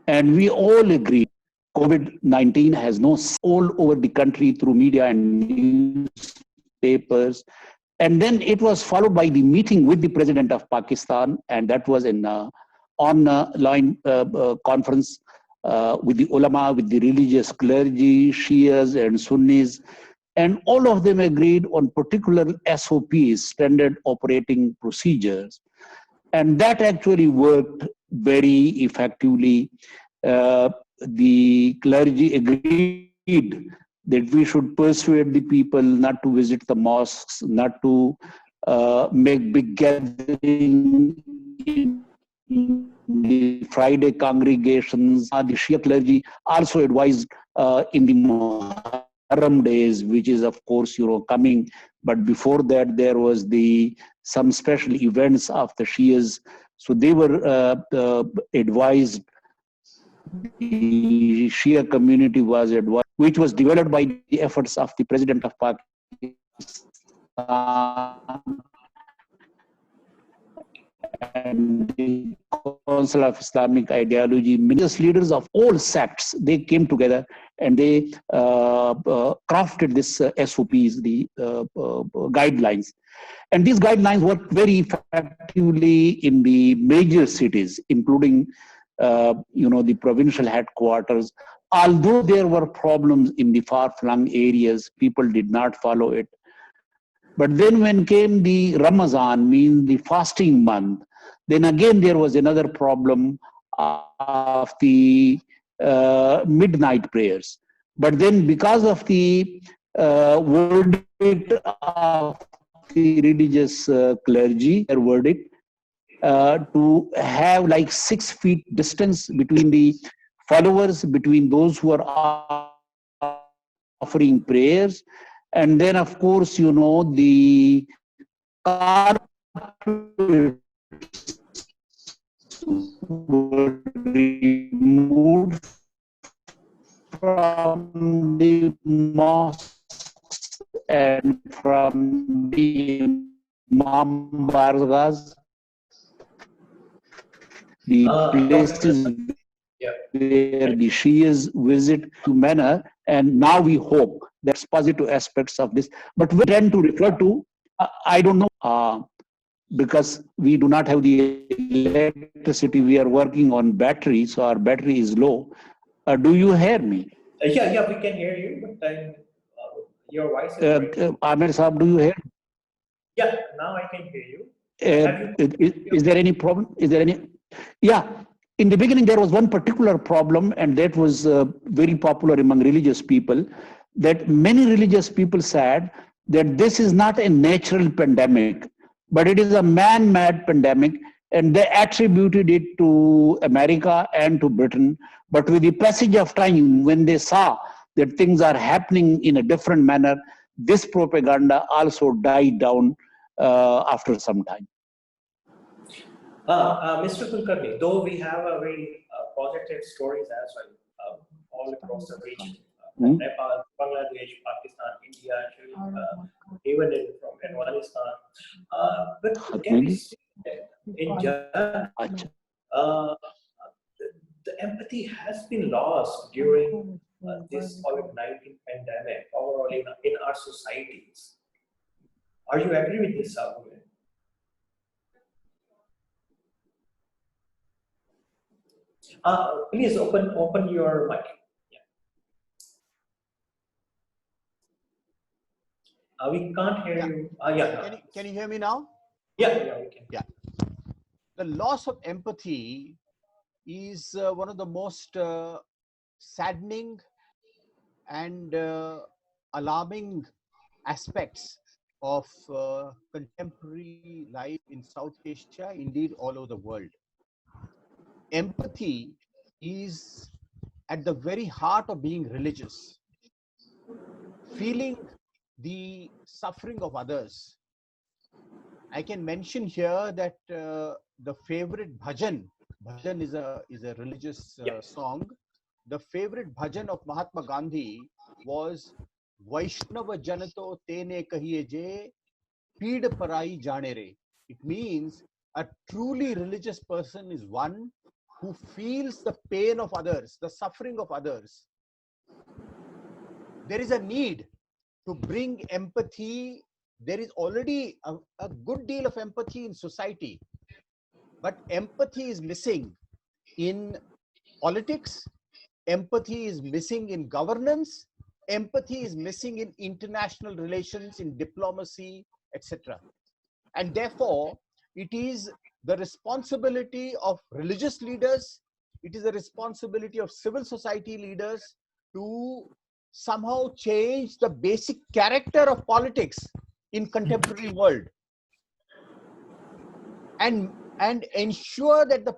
And we all agree COVID-19 has no all over the country through media and newspapers. And then it was followed by the meeting with the President of Pakistan, and that was in online conference with the ulama, with the religious clergy, Shias and Sunnis, and all of them agreed on particular SOPs, standard operating procedures. And that actually worked very effectively. The clergy agreed that we should persuade the people not to visit the mosques, not to make big gatherings in the Friday congregations. The Shia clergy also advised in the Muharram days, which is of course coming. But before that, there was some special events of the Shias. So they were advised. The Shia community was advised, which was developed by the efforts of the President of Pakistan and the Council of Islamic Ideology, religious leaders of all sects, they came together and they crafted this SOPs, the guidelines. And these guidelines work very effectively in the major cities, including the provincial headquarters. Although there were problems in the far-flung areas, people did not follow it. But then when came the Ramazan, means the fasting month, then again there was another problem of the midnight prayers. But then because of the verdict of the religious clergy, their verdict, to have like 6 feet distance between the followers, between those who are offering prayers. And then, of course, the carpets were removed from the mosques and from the imam bargas, the places where the Shias visit to manner, and now we hope that's positive aspects of this. But we tend to refer to, I don't know, because we do not have the electricity, we are working on battery, so our battery is low. Do you hear me? Yeah, we can hear you, but then your voice is breaking. Amir Saab, do you hear? Yeah, now I can hear you. Is there any problem? Is there any? Yeah. In the beginning, there was one particular problem, and that was very popular among religious people, that many religious people said that this is not a natural pandemic, but it is a man-made pandemic, and they attributed it to America and to Britain. But with the passage of time, when they saw that things are happening in a different manner, this propaganda also died down after some time. Mr. Kulkarni, though we have a very positive stories as well all across the region, Nepal, Bangladesh, Pakistan, India, Sri Lanka, even from Afghanistan. But can we see that in general, the empathy has been lost during this COVID-19 pandemic overall in our societies? Are you agree with this argument? Please open your mic. Yeah. We can't hear you. Can you hear me now? Yeah, we can. Yeah. The loss of empathy is one of the most saddening and alarming aspects of contemporary life in South Asia, indeed all over the world. Empathy is at the very heart of being religious. Feeling the suffering of others. I can mention here that the favorite bhajan is a religious song. The favorite bhajan of Mahatma Gandhi was Vaishnava Janato Tene Kahiye Je Peed Parai Jane Re. It means a truly religious person is one who feels the pain of others, the suffering of others. There is a need to bring empathy. There is already a good deal of empathy in society, but empathy is missing in politics, empathy is missing in governance, empathy is missing in international relations, in diplomacy, etc. And therefore, it is the responsibility of religious leaders, it is the responsibility of civil society leaders to somehow change the basic character of politics in contemporary world and ensure that the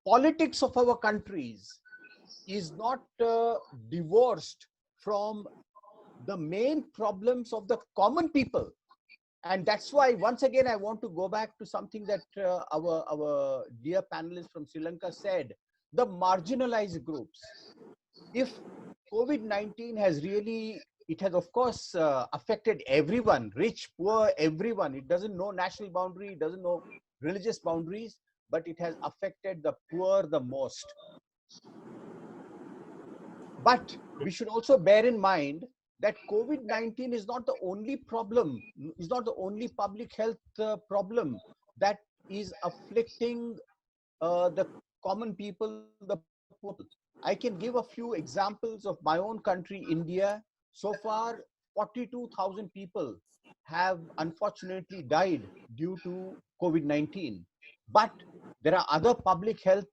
politics of our countries is not divorced from the main problems of the common people. And that's why, once again, I want to go back to something that our dear panelist from Sri Lanka said, the marginalized groups. If COVID-19 has really, it has of course affected everyone, rich, poor, everyone. It doesn't know national boundary, it doesn't know religious boundaries. but it has affected the poor the most. But we should also bear in mind that COVID-19 is not the only problem, is not the only public health problem that is afflicting the common people, the poor. I can give a few examples of my own country, India. So far, 42,000 people have unfortunately died due to COVID-19. But there are other public health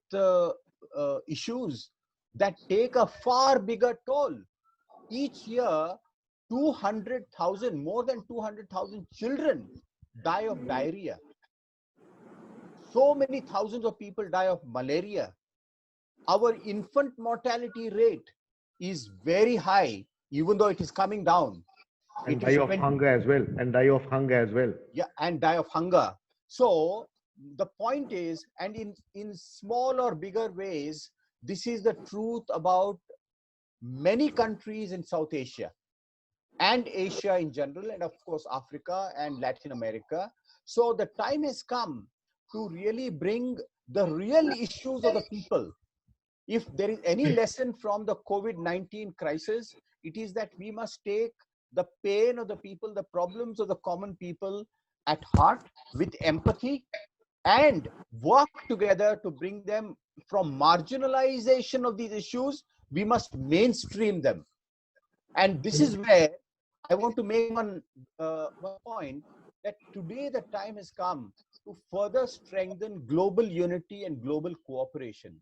issues that take a far bigger toll. Each year, 200,000, more than 200,000 children die of diarrhea. So many thousands of people die of malaria. Our infant mortality rate is very high, even though it is coming down. And die of hunger as well. And die of hunger as well. Yeah, and die of hunger. So the point is, and in small or bigger ways, this is the truth about many countries in South Asia and Asia in general, and of course Africa and Latin America. So the time has come to really bring the real issues of the people. If there is any lesson from the COVID-19 crisis, it is that we must take the pain of the people, the problems of the common people at heart with empathy, and work together to bring them from marginalization of these issues. We must mainstream them. And this is where I want to make one point, that today the time has come to further strengthen global unity and global cooperation.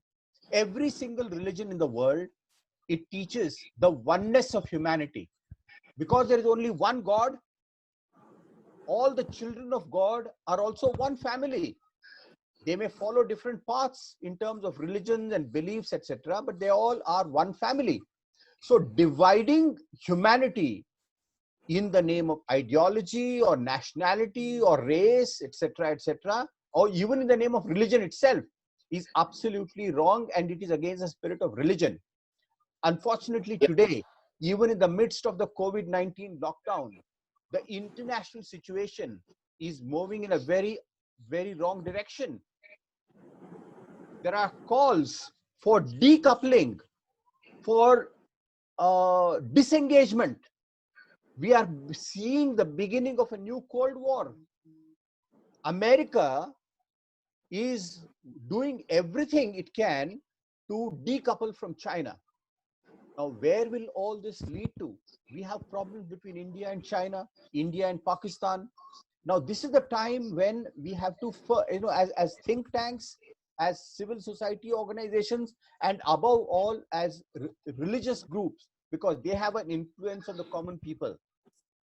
Every single religion in the world, it teaches the oneness of humanity. Because there is only one God, all the children of God are also one family. They may follow different paths in terms of religions and beliefs, etc., but they all are one family. So dividing humanity in the name of ideology or nationality or race, etc., or even in the name of religion itself, is absolutely wrong, and it is against the spirit of religion. Unfortunately, today, even in the midst of the COVID-19 lockdown, the international situation is moving in a very, very wrong direction. There are calls for decoupling, for disengagement. We are seeing the beginning of a new Cold War. America is doing everything it can to decouple from China. Now, where will all this lead to? We have problems between India and China, India and Pakistan. Now, this is the time when we have to, as think tanks, as civil society organizations, and above all, as religious groups, because they have an influence on the common people.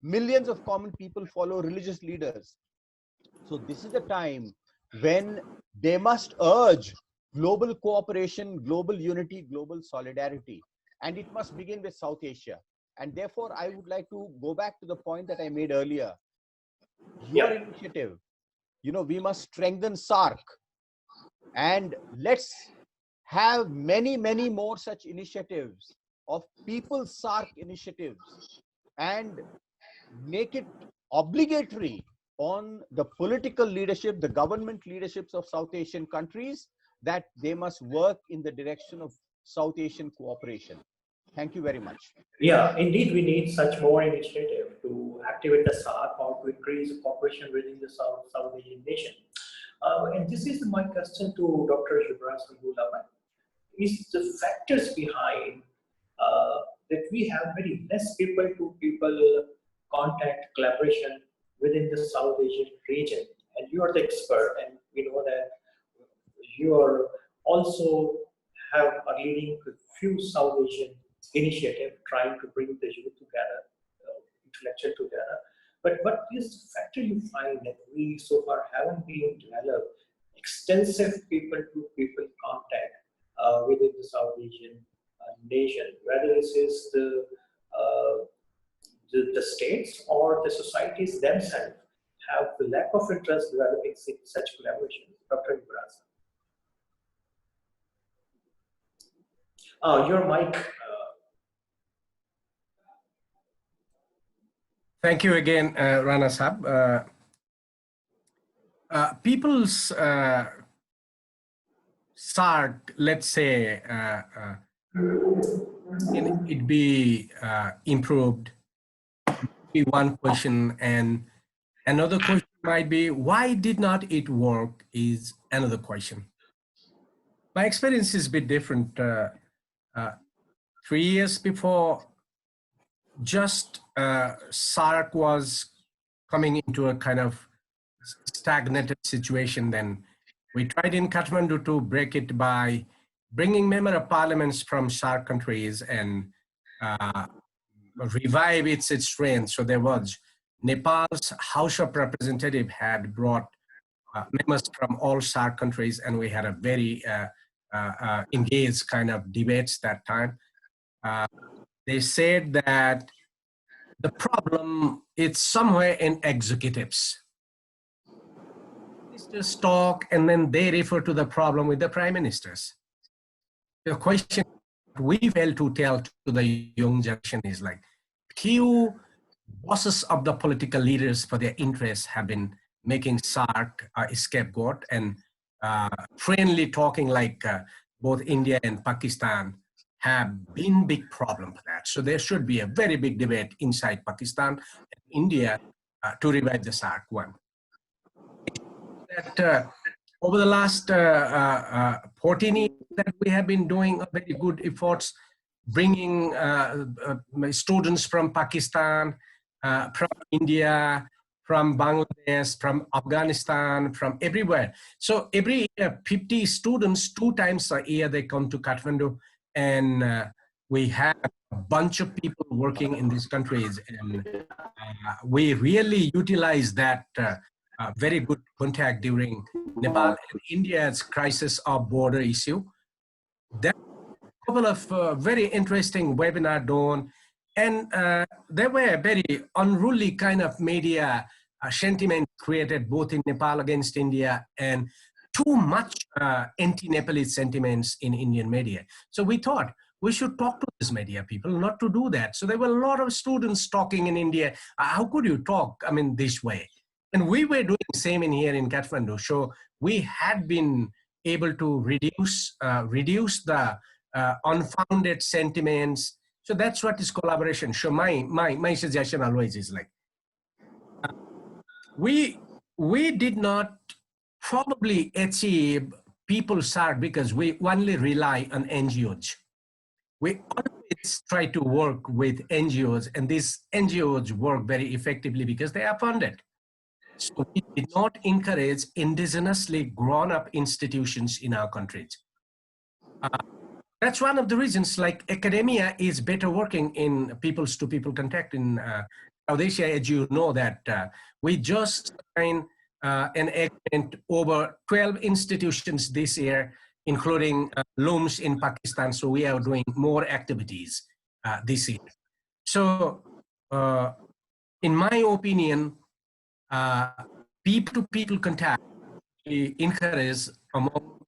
Millions of common people follow religious leaders. So this is the time when they must urge global cooperation, global unity, global solidarity. And it must begin with South Asia. And therefore, I would like to go back to the point that I made earlier. Your initiative, we must strengthen SARC. And let's have many, many more such initiatives of people's SARC initiatives, and make it obligatory on the political leadership, the government leaderships of South Asian countries, that they must work in the direction of South Asian cooperation. Thank you very much. Yeah, indeed, we need such more initiative to activate the SARC or to increase cooperation within the South Asian nation. And this is my question to Dr. Yuvraj Singh. Is the factors behind that we have very less people-to-people contact, collaboration within the South Asian region? And you are the expert, and we know that you are also are leading a few South Asian initiatives trying to bring the youth together, intellectual together. But what is the factor you find that we so far haven't been developed extensive people-to-people contact within the South Asian nation, whether this is the states or the societies themselves have the lack of interest developing such collaboration? Dr. Ibrahim. Your mic. Thank you again, Rana Sahab. People's SARC, let's say, can it be improved? Be one question, and another question might be, why did not it work is another question. My experience is a bit different. 3 years before, just SARC was coming into a kind of stagnated situation. Then we tried in Kathmandu to break it by bringing member of parliaments from SARC countries and revive its strength. So there was Nepal's House of Representatives had brought members from all SARC countries, and we had a very engaged kind of debates that time. They said that the problem is somewhere in executives. Ministers talk and then they refer to the problem with the prime ministers. The question we fail to tell to the young generation is like, few bosses of the political leaders for their interests have been making SARC a scapegoat and friendly talking like both India and Pakistan have been big problem for that. So there should be a very big debate inside Pakistan and India to revive the SARC one. That over the last 14 years that we have been doing very good efforts, bringing students from Pakistan, from India, from Bangladesh, from Afghanistan, from everywhere. So every 50 students, 2 times a year, they come to Kathmandu, and we have a bunch of people working in these countries, and we really utilize that very good contact during Nepal and India's crisis of border issue. There were a couple of very interesting webinar done, and there were very unruly kind of media sentiment created both in Nepal against India and too much anti-Nepalese sentiments in Indian media. So we thought we should talk to these media people not to do that. So there were a lot of students talking in India. How could you talk, I mean, this way? And we were doing the same in here in Kathmandu. So we had been able to reduce the unfounded sentiments. So that's what is collaboration. So my suggestion always is like, we did not probably achieve people's heart because we only rely on NGOs. We always try to work with NGOs, and these NGOs work very effectively because they are funded. So we did not encourage indigenously grown up institutions in our countries. That's one of the reasons, like academia is better working in people's to people contact in South Asia, as you know that we just signed an agreement over 12 institutions this year, including LUMS in Pakistan. So we are doing more activities this year. So in my opinion, people-to-people contact we encourage among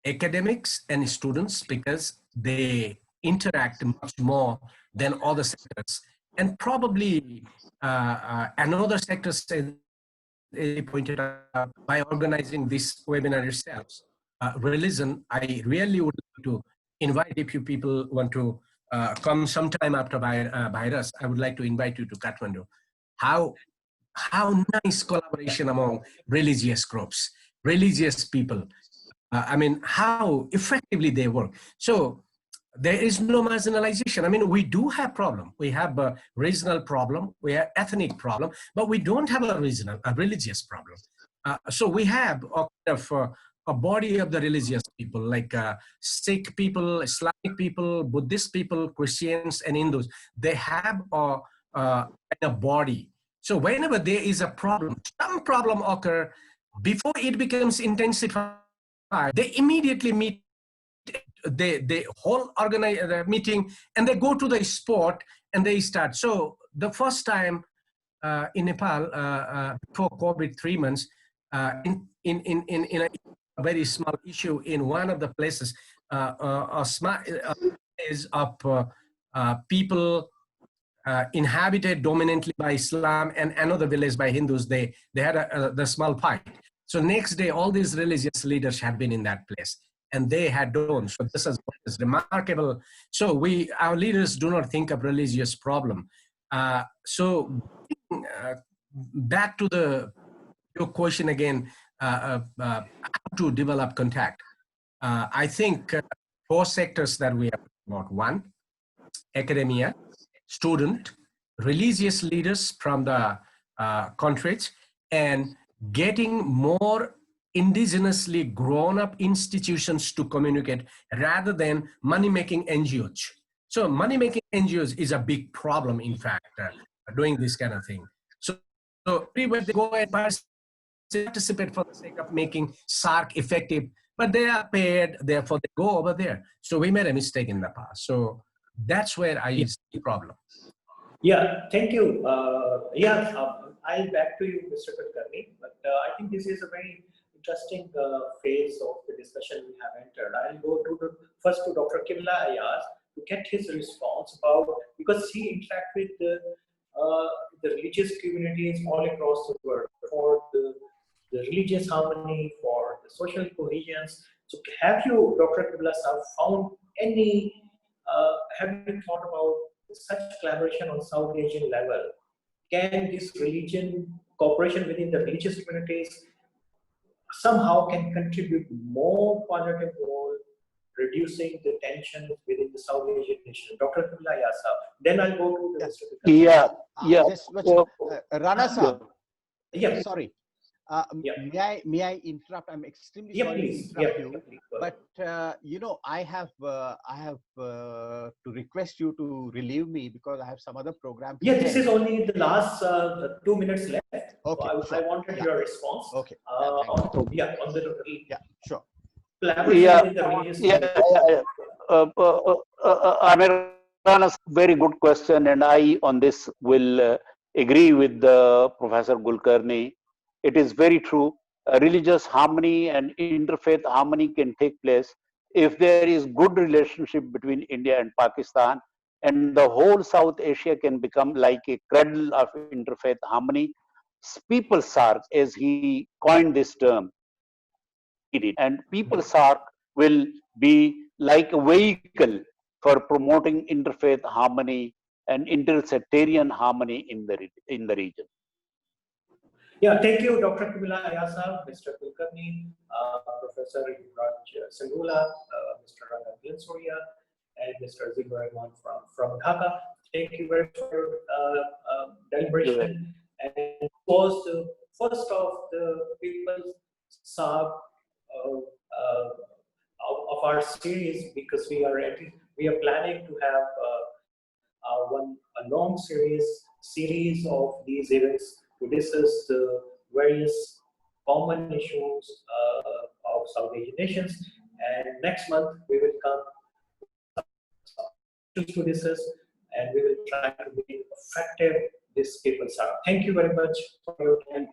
academics and students because they interact much more than other sectors. And probably another sector they pointed out by organizing this webinar yourselves. Religion, I really would like to invite if you people want to come sometime after virus, I would like to invite you to Kathmandu. How nice collaboration among religious groups, religious people. I mean, how effectively they work. So there is no marginalization. I mean, we do have problem. We have a regional problem, we have ethnic problem, but we don't have a religious problem. So we have a body of the religious people like Sikh people, Islamic people, Buddhist people, Christians, and Hindus. They have a body. So whenever there is a problem, some problem occur, before it becomes intensified, they immediately meet, they whole organize the meeting, and they go to the spot and they start. So the first time in Nepal, before COVID 3 months, in a very small issue in one of the places, a small is of people inhabited dominantly by Islam and another village by Hindus. They had the small fight. So next day, all these religious leaders had been in that place. and they had don't. So this is remarkable. So our leaders do not think of religious problem. So back to your question again, how to develop contact. I think 4 sectors that we have about. 1, academia, student, religious leaders from the countries, and getting more indigenously grown-up institutions to communicate rather than money-making NGOs. So money-making NGOs is a big problem, in fact, doing this kind of thing. So everywhere they go and participate for the sake of making SARC effective, but they are paid, therefore they go over there. So we made a mistake in the past. So that's where I see the problem. Yeah, thank you. I'll back to you, Mr. Kulkarni, but I think this is a very interesting phase of the discussion we have entered. I'll go to first to Dr. Qibla Ayaz to get his response about, because he interacts with the religious communities all across the world for the religious harmony, for the social cohesion. So have you, Dr. Qibla Sahab, found any, have you thought about such collaboration on South Asian level? Can this cooperation within the religious communities somehow can contribute more positive role, reducing the tension within the South Asian nation? Dr. Qibla Ayaz Sahab. Then I'll go to the Mr. Rana Sahab. Yeah. Sorry. May I interrupt? I'm extremely sorry please. to interrupt you, but you know, I have to request you to relieve me because I have some other program. This is only the last 2 minutes left. Okay, so I wanted your response. Okay. On the sure. Amir's very good question, and I on this will agree with Professor Kulkarni. It is very true. Religious harmony and interfaith harmony can take place if there is good relationship between India and Pakistan, and the whole South Asia can become like a cradle of interfaith harmony. People SARC, as he coined this term, and People SARC will be like a vehicle for promoting interfaith harmony and intersectarian harmony in the region. Yeah, thank you, Dr. Qibla Ayaz Sahab, Mr. Kulkarni, Professor Yuvraj Sangula, Mr. Rana Soria, and Mr. Zibur Rahman from Dhaka. Thank you very much for your deliberation. And it was the first of the People's SARC of our series, because we are planning to have a long series of these events to discuss the various common issues of South Asian nations. And next month we will come to discuss, and we will try to make effective this People's SARC. Thank you very much for your time.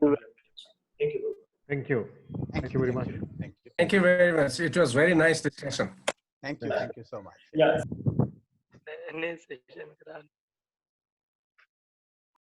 Thank you. Thank you. Thank you very much. Thank you very much. It was very nice discussion. Thank you so much. Yeah.